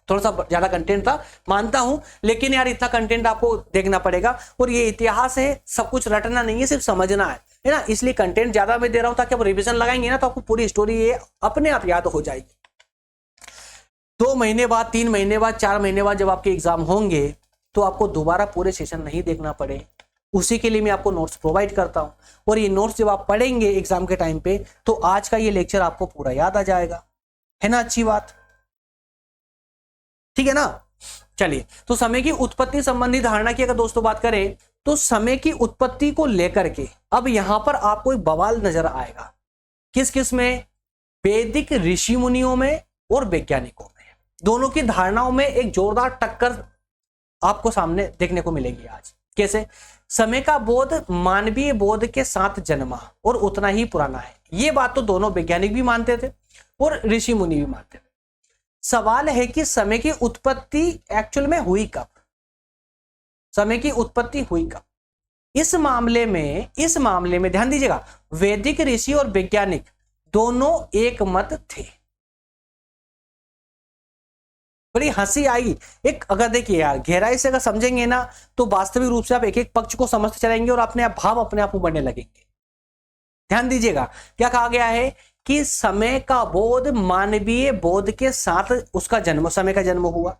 थोड़ा सा ज्यादा कंटेंट था मानता हूं, लेकिन यार इतना कंटेंट आपको देखना पड़ेगा। और ये इतिहास है, सब कुछ रटना नहीं है, सिर्फ समझना है ना। इसलिए कंटेंट ज्यादा मैं दे रहा हूं ताकि आप रिवीजन लगाएंगे ना तो आपको पूरी स्टोरी ये अपने आप याद हो जाएगी। 2 महीने बाद, 3 महीने बाद, 4 महीने बाद जब आपके एग्जाम होंगे तो आपको दोबारा पूरे सेशन नहीं देखना पड़े, उसी के लिए मैं आपको नोट्स प्रोवाइड करता हूं। और ये नोट्स जब आप पढ़ेंगे एग्जाम के टाइम पे तो आज का ये लेक्चर आपको पूरा याद आ जाएगा, है ना। अच्छी बात, ठीक है ना। चलिए, तो समय की उत्पत्ति संबंधी धारणा की अगर दोस्तों बात करें तो समय की उत्पत्ति को लेकर के अब यहां पर आपको एक बवाल नजर आएगा। किस किस में? वैदिक ऋषि मुनियों में और वैज्ञानिकों में, दोनों की धारणाओं में एक जोरदार टक्कर आपको सामने देखने को मिलेगी आज। कैसे? समय का बोध मानवीय बोध के साथ जन्मा और उतना ही पुराना है, ये बात तो दोनों वैज्ञानिक भी मानते थे और ऋषि मुनि भी मानते थे। सवाल है कि समय की उत्पत्ति एक्चुअल में हुई कब? समय की उत्पत्ति हुई कब? इस मामले में ध्यान दीजिएगा, वैदिक ऋषि और वैज्ञानिक दोनों एक मत थे। बड़ी हंसी आई एक, अगर देखिए यार गहराई से अगर समझेंगे ना तो वास्तविक रूप से आप एक एक पक्ष को समझते चलेंगे और अपने आप भाव अपने आप बढ़ने लगेंगे। ध्यान दीजिएगा, क्या कहा गया है कि समय का बोध मानवीय बोध के साथ उसका जन्म, समय का जन्म हुआ।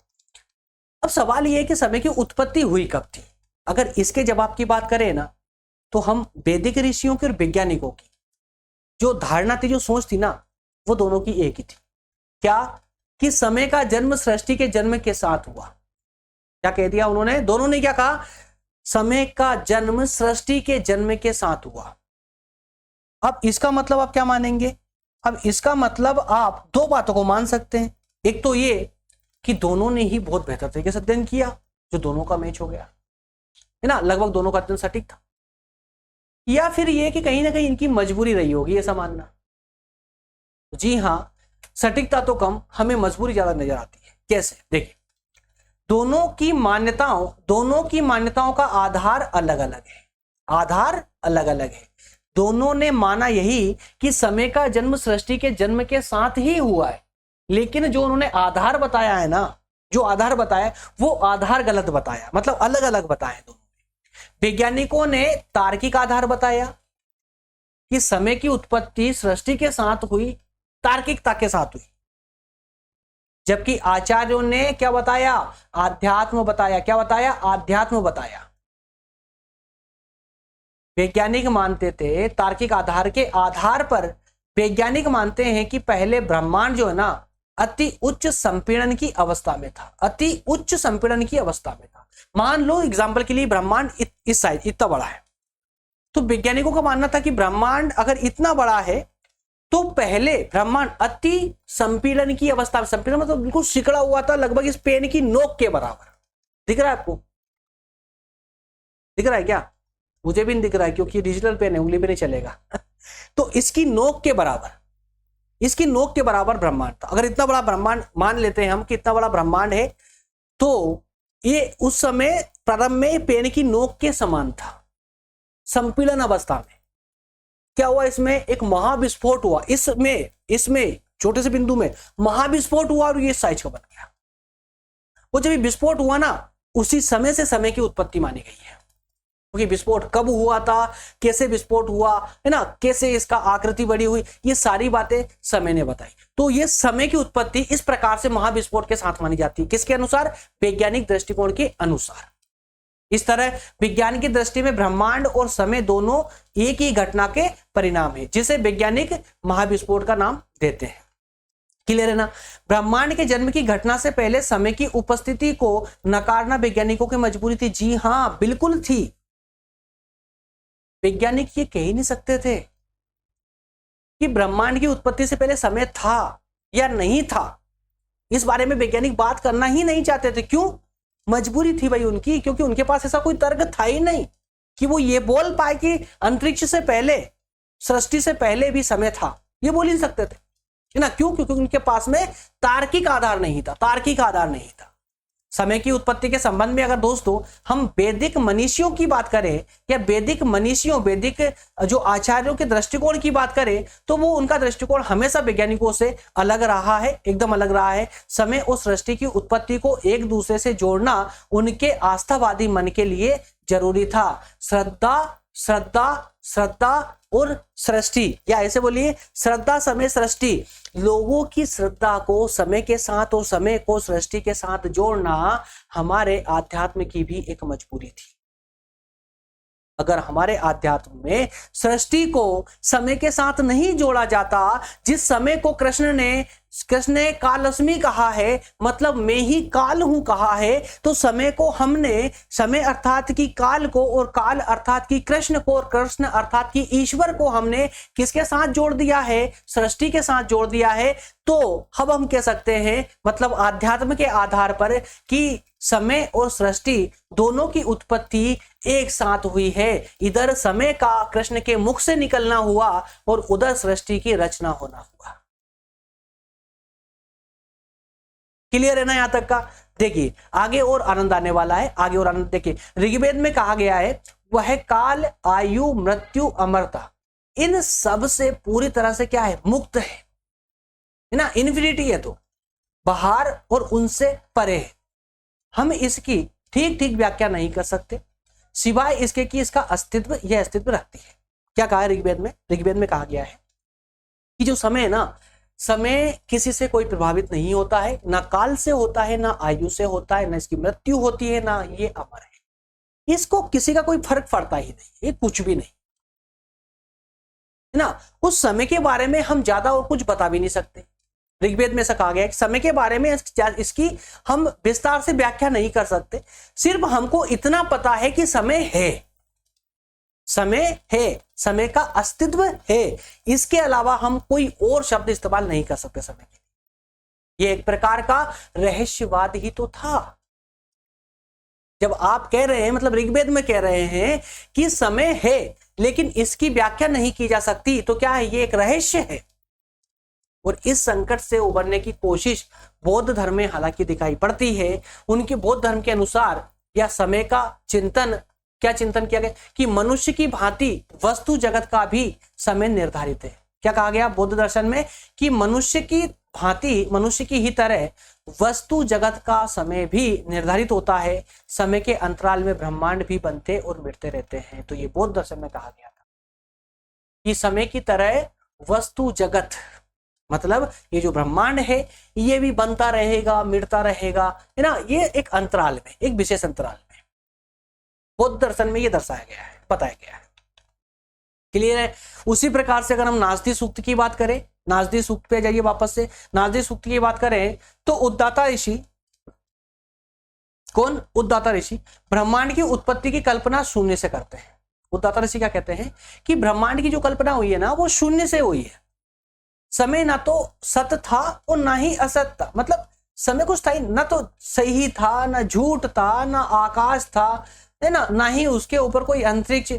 अब सवाल यह है कि समय की उत्पत्ति हुई कब थी? अगर इसके जवाब की बात करें ना तो हम वैदिक ऋषियों की और वैज्ञानिकों की जो धारणा थी, जो सोच थी ना, वो दोनों की एक ही थी। क्या? कि समय का जन्म सृष्टि के जन्म के साथ हुआ। क्या कह दिया उन्होंने? दोनों ने क्या कहा? समय का जन्म सृष्टि के जन्म के साथ हुआ। अब इसका मतलब आप क्या मानेंगे? अब इसका मतलब आप 2 बातों को मान सकते हैं। एक तो ये कि दोनों ने ही बहुत बेहतर तरीके से अध्ययन किया, जो दोनों का मैच हो गया, है ना, लगभग दोनों का अध्ययन सटीक था। या फिर ये कि कहीं ना कहीं इनकी मजबूरी रही होगी ऐसा मानना। जी हां, सटीकता तो कम, हमें मजबूरी ज्यादा नजर आती है। कैसे? देखिए, दोनों की मान्यताओं का आधार अलग अलग है, आधार अलग अलग है। दोनों ने माना यही कि समय का जन्म सृष्टि के जन्म के साथ ही हुआ है, लेकिन जो उन्होंने आधार बताया है ना, जो आधार बताया वो आधार गलत बताया, मतलब अलग अलग बताया दोनों। वैज्ञानिकों ने तार्किक आधार बताया कि समय की उत्पत्ति सृष्टि के साथ हुई, तार्किकता के साथ हुई, जबकि आचार्यों ने क्या बताया, आध्यात्म बताया। क्या बताया, आध्यात्म बताया। वैज्ञानिक मानते थे तार्किक आधार के आधार पर वैज्ञानिक मानते हैं कि पहले ब्रह्मांड जो है ना अति उच्च संपीड़न की अवस्था में था, अति उच्च संपीड़न की अवस्था में था। मान लो एग्जांपल के लिए ब्रह्मांड इस साइज इतना बड़ा है, तो वैज्ञानिकों का मानना था कि ब्रह्मांड अगर इतना बड़ा है तो पहले ब्रह्मांड अति संपीड़न की अवस्था में, संपीड़न मतलब बिल्कुल सिकड़ा हुआ था, लगभग इस पेन की नोक के बराबर। दिख रहा है आपको, दिख रहा है क्या? मुझे भी नहीं दिख रहा है क्योंकि डिजिटल पेन है, उंगली पे नहीं चलेगा तो इसकी नोक के बराबर, इसकी नोक के बराबर ब्रह्मांड था। अगर इतना बड़ा ब्रह्मांड मान लेते हैं हम कि इतना बड़ा ब्रह्मांड है, तो ये उस समय प्रारंभ में पेन की नोक के समान था, संपीड़न अवस्था में। क्या हुआ, इसमें एक महाविस्फोट हुआ, इसमें छोटे से बिंदु में महाविस्फोट हुआ और ये साइज का बन गया। वो जब विस्फोट हुआ ना, उसी समय से समय की उत्पत्ति मानी गई है, क्योंकि विस्फोट कब हुआ था, कैसे विस्फोट हुआ है ना, कैसे इसका आकृति बड़ी हुई, ये सारी बातें समय ने बताई। तो ये समय की उत्पत्ति इस प्रकार से महाविस्फोट के साथ मानी जाती है। किसके अनुसार? वैज्ञानिक दृष्टिकोण के अनुसार। इस तरह विज्ञान की दृष्टि में ब्रह्मांड और समय दोनों एक ही घटना के परिणाम है, जिसे वैज्ञानिक महाविस्फोट का नाम देते हैं। क्लियर है ना? ब्रह्मांड के जन्म की घटना से पहले समय की उपस्थिति को नकारना वैज्ञानिकों की मजबूरी थी। जी हां, बिल्कुल थी। वैज्ञानिक ये कह ही नहीं सकते थे कि ब्रह्मांड की उत्पत्ति से पहले समय था या नहीं था। इस बारे में वैज्ञानिक बात करना ही नहीं चाहते थे। क्यों? मजबूरी थी भाई उनकी, क्योंकि उनके पास ऐसा कोई तर्क था ही नहीं कि वो ये बोल पाए कि अंतरिक्ष से पहले, सृष्टि से पहले भी समय था। ये बोल ही नहीं सकते थे, है ना? क्यों? क्योंकि उनके पास में तार्किक आधार नहीं था, तार्किक आधार नहीं था। समय की उत्पत्ति के संबंध में अगर दोस्तों हम वैदिक मनीषियों की बात करें या वैदिक मनीषियों, वैदिक जो आचार्यों के दृष्टिकोण की बात करें, तो वो उनका दृष्टिकोण हमेशा वैज्ञानिकों से अलग रहा है, एकदम अलग रहा है। समय और सृष्टि की उत्पत्ति को एक दूसरे से जोड़ना उनके आस्थावादी मन के लिए जरूरी था। श्रद्धा, श्रद्धा, श्रद्धा और सृष्टि, या ऐसे बोलिए श्रद्धा, समय, सृष्टि। लोगों की श्रद्धा को समय के साथ और समय को सृष्टि के साथ जोड़ना हमारे आध्यात्म की भी एक मजबूरी थी। अगर हमारे आध्यात्म में सृष्टि को समय के साथ नहीं जोड़ा जाता, जिस समय को कृष्ण ने कालस्मी कहा है, मतलब मैं ही काल हूं कहा है, तो समय को हमने, समय अर्थात की काल को और काल अर्थात की कृष्ण को और कृष्ण अर्थात की ईश्वर को हमने किसके साथ जोड़ दिया है? सृष्टि के साथ जोड़ दिया है। तो अब हम कह सकते हैं, मतलब आध्यात्म के आधार पर, कि समय और सृष्टि दोनों की उत्पत्ति एक साथ हुई है। इधर समय का कृष्ण के मुख से निकलना हुआ और उधर सृष्टि की रचना होना हुआ। क्लियर है ना यहां तक का? देखिए आगे और आनंद आने वाला है, आगे और आनंद। देखिए ऋग्वेद में कहा गया है, वह काल, आयु, मृत्यु, अमरता, इन सब से पूरी तरह से क्या है? मुक्त है ना? इन्फिनिटी है, तो बाहर और उनसे परे है। हम इसकी ठीक ठीक व्याख्या नहीं कर सकते सिवाय इसके कि इसका अस्तित्व, यह अस्तित्व रखती है। क्या कहा है ऋग्वेद में? ऋग्वेद में कहा गया है कि जो समय है ना, समय किसी से कोई प्रभावित नहीं होता है, ना काल से होता है, ना आयु से होता है, ना इसकी मृत्यु होती है, ना ये अमर है। इसको किसी का कोई फर्क पड़ता ही नहीं, ये कुछ भी नहीं है ना। उस समय के बारे में हम ज्यादा और कुछ बता भी नहीं सकते। ऋग्वेद में ऐसा कहा गया है कि समय के बारे में इसकी हम विस्तार से व्याख्या नहीं कर सकते। सिर्फ हमको इतना पता है कि समय है, समय है, समय का अस्तित्व है। इसके अलावा हम कोई और शब्द इस्तेमाल नहीं कर सकते समय के लिए। यह एक प्रकार का रहस्यवाद ही तो था। जब आप कह रहे हैं, मतलब ऋग्वेद में कह रहे हैं कि समय है लेकिन इसकी व्याख्या नहीं की जा सकती, तो क्या है? ये एक रहस्य है। और इस संकट से उबरने की कोशिश बौद्ध धर्म में हालांकि दिखाई पड़ती है। उनके बौद्ध धर्म के अनुसार या समय का चिंतन, क्या चिंतन किया गया कि मनुष्य की भांति वस्तु जगत का भी समय निर्धारित है। क्या कहा गया बौद्ध दर्शन में? कि मनुष्य की भांति, मनुष्य की ही तरह वस्तु जगत का समय भी निर्धारित होता है, समय के अंतराल में ब्रह्मांड भी बनते और मिटते रहते हैं। तो ये बौद्ध दर्शन में कहा गया था कि समय की तरह वस्तु जगत, मतलब ये जो ब्रह्मांड है ये भी बनता रहेगा, मिटता रहेगा, है ना, ये एक अंतराल में, एक विशेष अंतराल में बौद्ध दर्शन में ये दर्शाया गया है, बताया गया है। क्लियर है? उसी प्रकार से अगर हम नास्ति सूक्त की बात करें, नास्ति सूक्त पे जाइए वापस से, नास्ति सूक्त की बात करें तो उद्दाता ऋषि, कौन? उद्दाता ऋषि ब्रह्मांड की उत्पत्ति की कल्पना शून्य से करते हैं। उद्दाता ऋषि क्या कहते हैं कि ब्रह्मांड की जो कल्पना हुई है ना वो शून्य से हुई है। समय ना तो सत था और ना ही असत था, मतलब समय कुछ था ही ना, तो सही था ना झूठ था, ना आकाश था, है ना ही उसके ऊपर कोई अंतरिक्ष।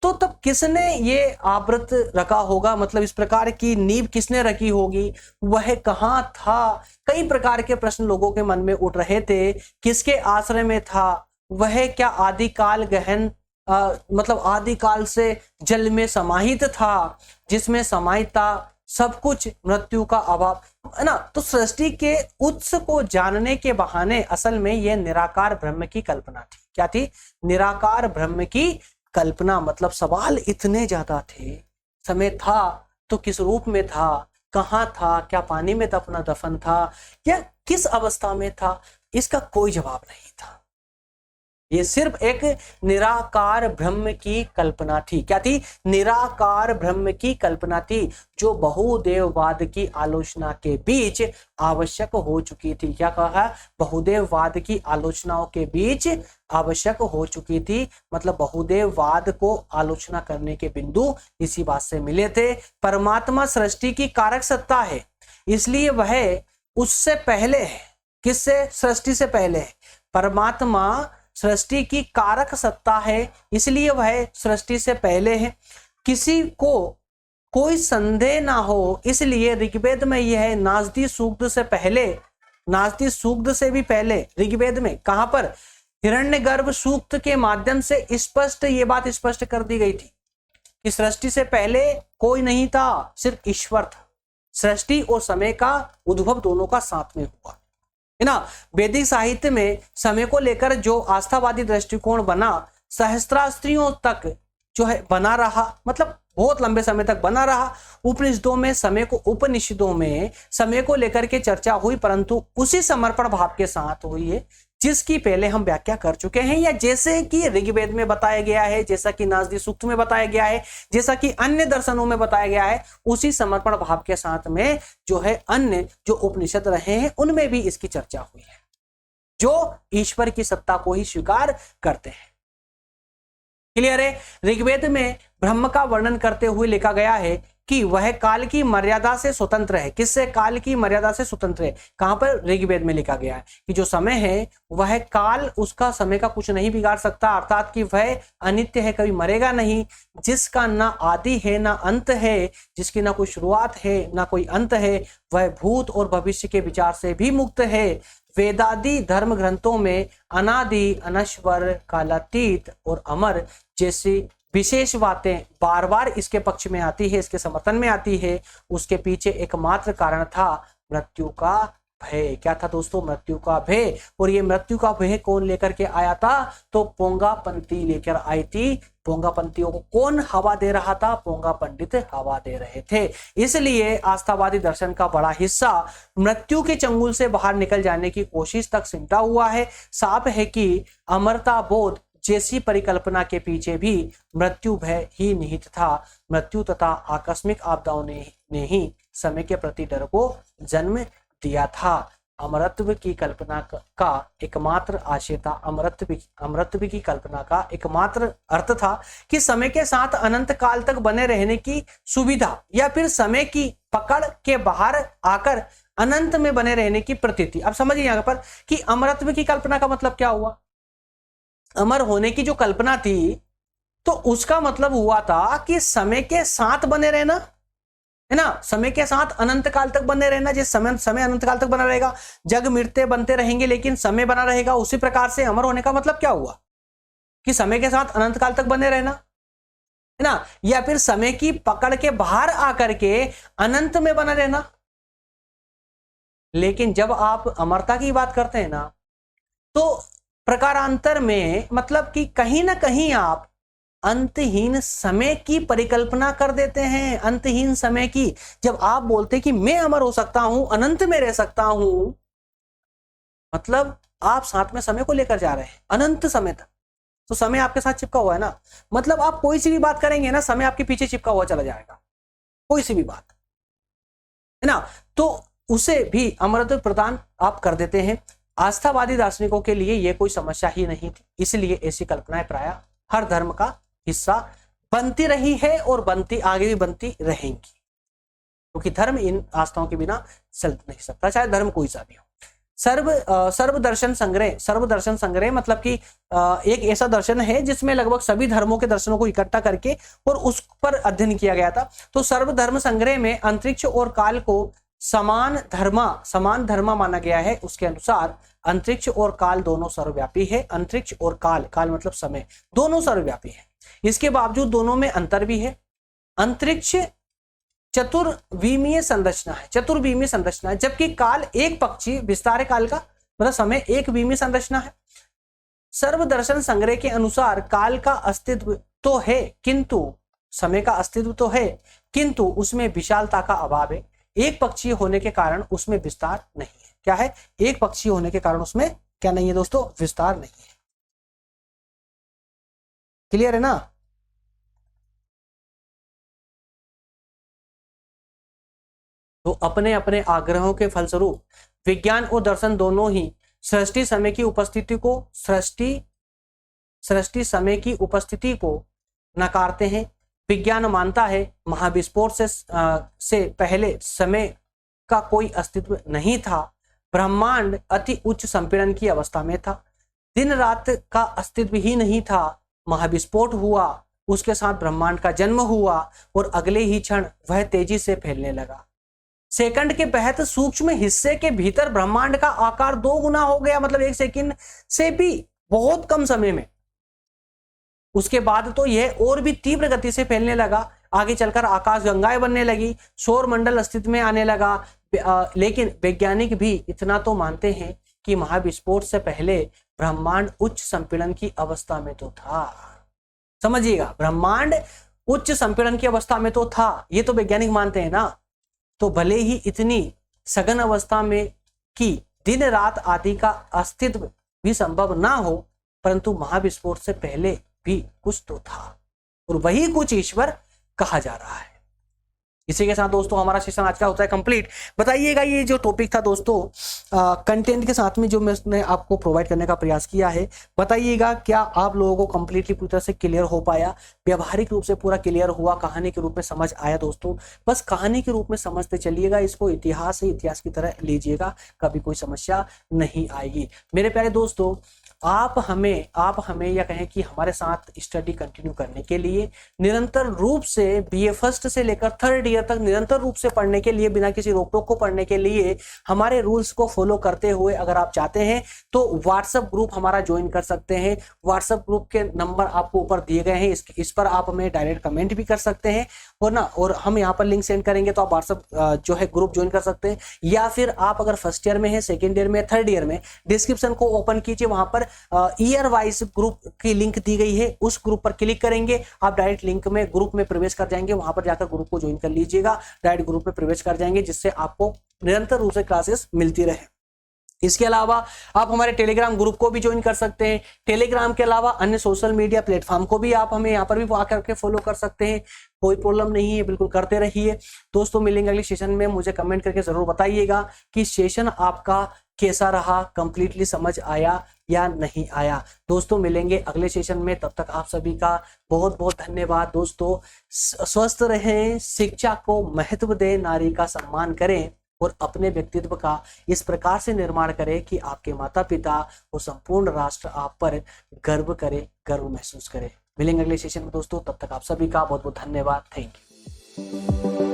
तो तब किसने ये आवृत रखा होगा, मतलब इस प्रकार की नींव किसने रखी होगी, वह कहाँ था? कई प्रकार के प्रश्न लोगों के मन में उठ रहे थे। किसके आश्रय में था वह? क्या आदिकाल गहन मतलब आदिकाल से जल में समाहित था, जिसमें समाहित था सब कुछ, मृत्यु का अभाव, है ना। तो सृष्टि के उत्स को जानने के बहाने असल में यह निराकार ब्रह्म की कल्पना थी। क्या थी? निराकार ब्रह्म की कल्पना। मतलब सवाल इतने ज्यादा थे, समय था तो किस रूप में था, कहाँ था, क्या पानी में दफन था या किस अवस्था में था, इसका कोई जवाब नहीं था। ये सिर्फ एक निराकार ब्रह्म की कल्पना थी। क्या थी? निराकार ब्रह्म की कल्पना थी, जो बहुदेववाद की आलोचना के बीच आवश्यक हो चुकी थी। क्या कहा? बहुदेववाद की आलोचनाओं के बीच आवश्यक हो चुकी थी। मतलब बहुदेववाद को आलोचना करने के बिंदु इसी बात से मिले थे। परमात्मा सृष्टि की कारक सत्ता है, इसलिए वह उससे पहले है। किससे? सृष्टि से पहले है। परमात्मा सृष्टि की कारक सत्ता है, इसलिए वह सृष्टि से पहले है। किसी को कोई संदेह ना हो, इसलिए ऋग्वेद में यह है नास्ति सूक्त से पहले, नास्ति सूक्त से भी पहले ऋग्वेद में, कहां पर? हिरण्यगर्भ सूक्त के माध्यम से स्पष्ट ये बात स्पष्ट कर दी गई थी कि सृष्टि से पहले कोई नहीं था, सिर्फ ईश्वर था। सृष्टि और समय का उद्भव दोनों का साथ में हुआ, है ना। वैदिक साहित्य में समय को लेकर जो आस्थावादी दृष्टिकोण बना, सहस्त्रास्त्रियों तक जो है बना रहा, मतलब बहुत लंबे समय तक बना रहा। उपनिषदों में समय को लेकर के चर्चा हुई, परंतु उसी समर्पण भाव के साथ हुई है जिसकी पहले हम व्याख्या कर चुके हैं, या जैसे कि ऋग्वेद में बताया गया है, जैसा कि नास्ति सूक्त में बताया गया है, जैसा कि अन्य दर्शनों में बताया गया है, उसी समर्पण भाव के साथ में जो है अन्य जो उपनिषद रहे हैं उनमें भी इसकी चर्चा हुई है, जो ईश्वर की सत्ता को ही स्वीकार करते हैं। क्लियर है? ऋग्वेद में ब्रह्म का वर्णन करते हुए लिखा गया है कि वह काल की मर्यादा से स्वतंत्र है। किससे? काल की मर्यादा से स्वतंत्र है। कहां पर? ऋग्वेद में लिखा गया है कि जो समय है वह काल, उसका समय का कुछ नहीं बिगाड़ सकता, अर्थात कि वह अनित्य है, कभी मरेगा नहीं, जिसका ना आदि है ना अंत है, जिसकी ना कोई शुरुआत है ना कोई अंत है, वह भूत और भविष्य के विचार से भी मुक्त है। वेदादि धर्म ग्रंथों में अनादि, अनश्वर, कालातीत और अमर जैसी विशेष बातें बार बार इसके पक्ष में आती है, इसके समर्थन में आती है। उसके पीछे एकमात्र कारण था मृत्यु का भय। क्या था दोस्तों? मृत्यु का भय। और ये मृत्यु का भय कौन लेकर के आया था? तो पोंगा पंथी लेकर आई थी। पोंगा पंथियों को कौन हवा दे रहा था? पोंगा पंडित हवा दे रहे थे। इसलिए आस्थावादी दर्शन का बड़ा हिस्सा मृत्यु के चंगुल से बाहर निकल जाने की कोशिश तक सिमटा हुआ है। साफ है कि अमरता बोध जैसी परिकल्पना के पीछे भी मृत्यु भय ही निहित था। मृत्यु तथा आकस्मिक आपदाओं ने ही समय के प्रति डर को जन्म दिया था। अमरत्व की कल्पना का एकमात्र आशय था, अमरत्व की कल्पना का एकमात्र अर्थ था कि समय के साथ अनंत काल तक बने रहने की सुविधा, या फिर समय की पकड़ के बाहर आकर अनंत में बने रहने की प्रतीति। अब समझिए यहाँ पर कि अमरत्व की कल्पना का मतलब क्या हुआ। अमर होने की जो कल्पना थी तो उसका मतलब हुआ था कि समय के साथ बने रहना, है ना, समय के साथ अनंत काल तक बने रहना। जिस समय अनंत काल तक बना रहेगा, जग मिटते बनते रहेंगे लेकिन समय बना रहेगा। उसी प्रकार से अमर होने का मतलब क्या हुआ कि समय के साथ अनंत काल तक बने रहना, है ना, या फिर समय की पकड़ के बाहर आकर के अनंत में बना रहना। लेकिन जब आप अमरता की बात करते हैं ना, तो प्रकारांतर में मतलब कि कहीं ना कहीं आप अंतहीन समय की परिकल्पना कर देते हैं। अंतहीन समय की, जब आप बोलते कि मैं अमर हो सकता हूं, अनंत में रह सकता हूं, मतलब आप साथ में समय को लेकर जा रहे हैं अनंत समय तक। तो समय आपके साथ चिपका हुआ है ना, मतलब आप कोई सी भी बात करेंगे ना, समय आपके पीछे चिपका हुआ चला जाएगा, कोई सी भी बात, है ना। तो उसे भी अमरत्व प्रदान आप कर देते हैं। आस्थावादी दार्शनिकों के लिए यह कोई समस्या ही नहीं थी, इसलिए ऐसी कल्पनाएं प्रायः हर धर्म का हिस्सा बनती रही है और बनती आगे भी बनती रहेंगी, क्योंकि धर्म इन आस्थाओं के बिना चल नहीं सकता, चाहे धर्म कोई सा भी हो। सर्वदर्शन संग्रह मतलब कि एक ऐसा दर्शन है जिसमें लगभग सभी धर्मों के दर्शनों को इकट्ठा करके और उस पर अध्ययन किया गया था। तो सर्वधर्म संग्रह में अंतरिक्ष और काल को समान धर्मा माना गया है। उसके अनुसार अंतरिक्ष और काल दोनों सर्वव्यापी है। अंतरिक्ष और काल मतलब समय, दोनों सर्वव्यापी है। इसके बावजूद दोनों में अंतर भी है। अंतरिक्ष चतुर्विमीय संरचना है, जबकि काल एक पक्षी विस्तार काल का मतलब समय एक विमीय संरचना है। सर्वदर्शन संग्रह के अनुसार काल का अस्तित्व तो है, किंतु समय का अस्तित्व तो है, किंतु उसमें विशालता का अभाव है। एक पक्षी होने के कारण उसमें विस्तार नहीं है। क्या है? एक पक्षी होने के कारण उसमें क्या नहीं है दोस्तों? विस्तार नहीं है। क्लियर है ना? तो अपने अपने आग्रहों के फलस्वरूप विज्ञान और दर्शन दोनों ही सृष्टि समय की उपस्थिति को नकारते हैं। विज्ञान मानता है महाविस्फोट से पहले समय का कोई अस्तित्व नहीं था। ब्रह्मांड अति उच्च संपीड़न की अवस्था में था। दिन रात का अस्तित्व ही नहीं था। महाविस्फोट हुआ, उसके साथ ब्रह्मांड का जन्म हुआ और अगले ही क्षण वह तेजी से फैलने लगा। सेकंड के बहत सूक्ष्म हिस्से के भीतर ब्रह्मांड का आकार 2 गुना हो गया, मतलब 1 सेकंड से भी बहुत कम समय में। उसके बाद तो यह और भी तीव्र गति से फैलने लगा। आगे चलकर आकाश गंगाएं बनने लगी, सौर मंडल अस्तित्व में आने लगा। लेकिन वैज्ञानिक भी इतना तो मानते हैं कि महाविस्फोट से पहले ब्रह्मांड उच्च संपीड़न की अवस्था में तो था। समझिएगा, ब्रह्मांड उच्च संपीड़न की अवस्था में तो था, ये तो वैज्ञानिक मानते हैं ना। तो भले ही इतनी सघन अवस्था में कि दिन रात आदि का अस्तित्व भी संभव ना हो, परंतु महाविस्फोट से पहले भी कुछ तो था और वही कुछ ईश्वर कहा जा रहा है। इसी के साथ दोस्तों हमारा सेशन आज का होता है कंप्लीट। बताइएगा, ये जो टॉपिक था दोस्तों कंटेंट के साथ में जो मैंने आपको प्रोवाइड करने का प्रयास किया है, बताइएगा क्या आप लोगों को कंप्लीटली पूरी तरह से क्लियर हो पाया, व्यवहारिक रूप से पूरा क्लियर हुआ, कहानी के रूप में समझ आया? दोस्तों बस कहानी के रूप में समझते चलिएगा, इसको इतिहास है, इतिहास की तरह लीजिएगा, कभी कोई समस्या नहीं आएगी। मेरे प्यारे दोस्तों, आप हमें या कहें कि हमारे साथ स्टडी कंटिन्यू करने के लिए निरंतर रूप से बीए फर्स्ट से लेकर 3rd ईयर तक निरंतर रूप से पढ़ने के लिए, बिना किसी रोक टोक को पढ़ने के लिए हमारे रूल्स को फॉलो करते हुए अगर आप चाहते हैं तो व्हाट्सएप ग्रुप हमारा ज्वाइन कर सकते हैं। व्हाट्सएप ग्रुप के नंबर आपको ऊपर दिए गए हैं, इस पर आप हमें डायरेक्ट कमेंट भी कर सकते हैं और हम यहाँ पर लिंक सेंड करेंगे तो आप व्हाट्सएप जो है ग्रुप ज्वाइन कर सकते हैं। या फिर आप अगर फर्स्ट ईयर में है, सेकेंड ईयर में, 3rd ईयर में, डिस्क्रिप्शन को ओपन कीजिए, वहां पर ईयर वाइज ग्रुप की लिंक दी गई है, उस ग्रुप पर क्लिक करेंगे, आप डायरेक्ट लिंक में ग्रुप में प्रवेश कर जाएंगे। वहां पर जाकर ग्रुप को ज्वाइन कर लीजिएगा, डायरेक्ट ग्रुप में प्रवेश कर जाएंगे, जिससे आपको निरंतर रूप से क्लासेस मिलती रहे। इसके अलावा आप हमारे टेलीग्राम ग्रुप को भी ज्वाइन कर सकते हैं। टेलीग्राम के अलावा अन्य सोशल मीडिया प्लेटफॉर्म को भी आप हमें यहाँ पर भी आकर के फॉलो कर सकते हैं, कोई प्रॉब्लम नहीं है, बिल्कुल करते रहिए। दोस्तों मिलेंगे अगले सेशन में, मुझे कमेंट करके जरूर बताइएगा कि सेशन आपका कैसा रहा, कंप्लीटली समझ आया या नहीं आया। दोस्तों मिलेंगे अगले सेशन में, तब तक आप सभी का बहुत बहुत धन्यवाद। दोस्तों स्वस्थ रहें, शिक्षा को महत्व दें, नारी का सम्मान करें और अपने व्यक्तित्व का इस प्रकार से निर्माण करें कि आपके माता पिता और संपूर्ण राष्ट्र आप पर गर्व करे, गर्व महसूस करे। मिलेंगे अगले सेशन में दोस्तों, तब तक आप सभी का बहुत बहुत धन्यवाद। Thank you.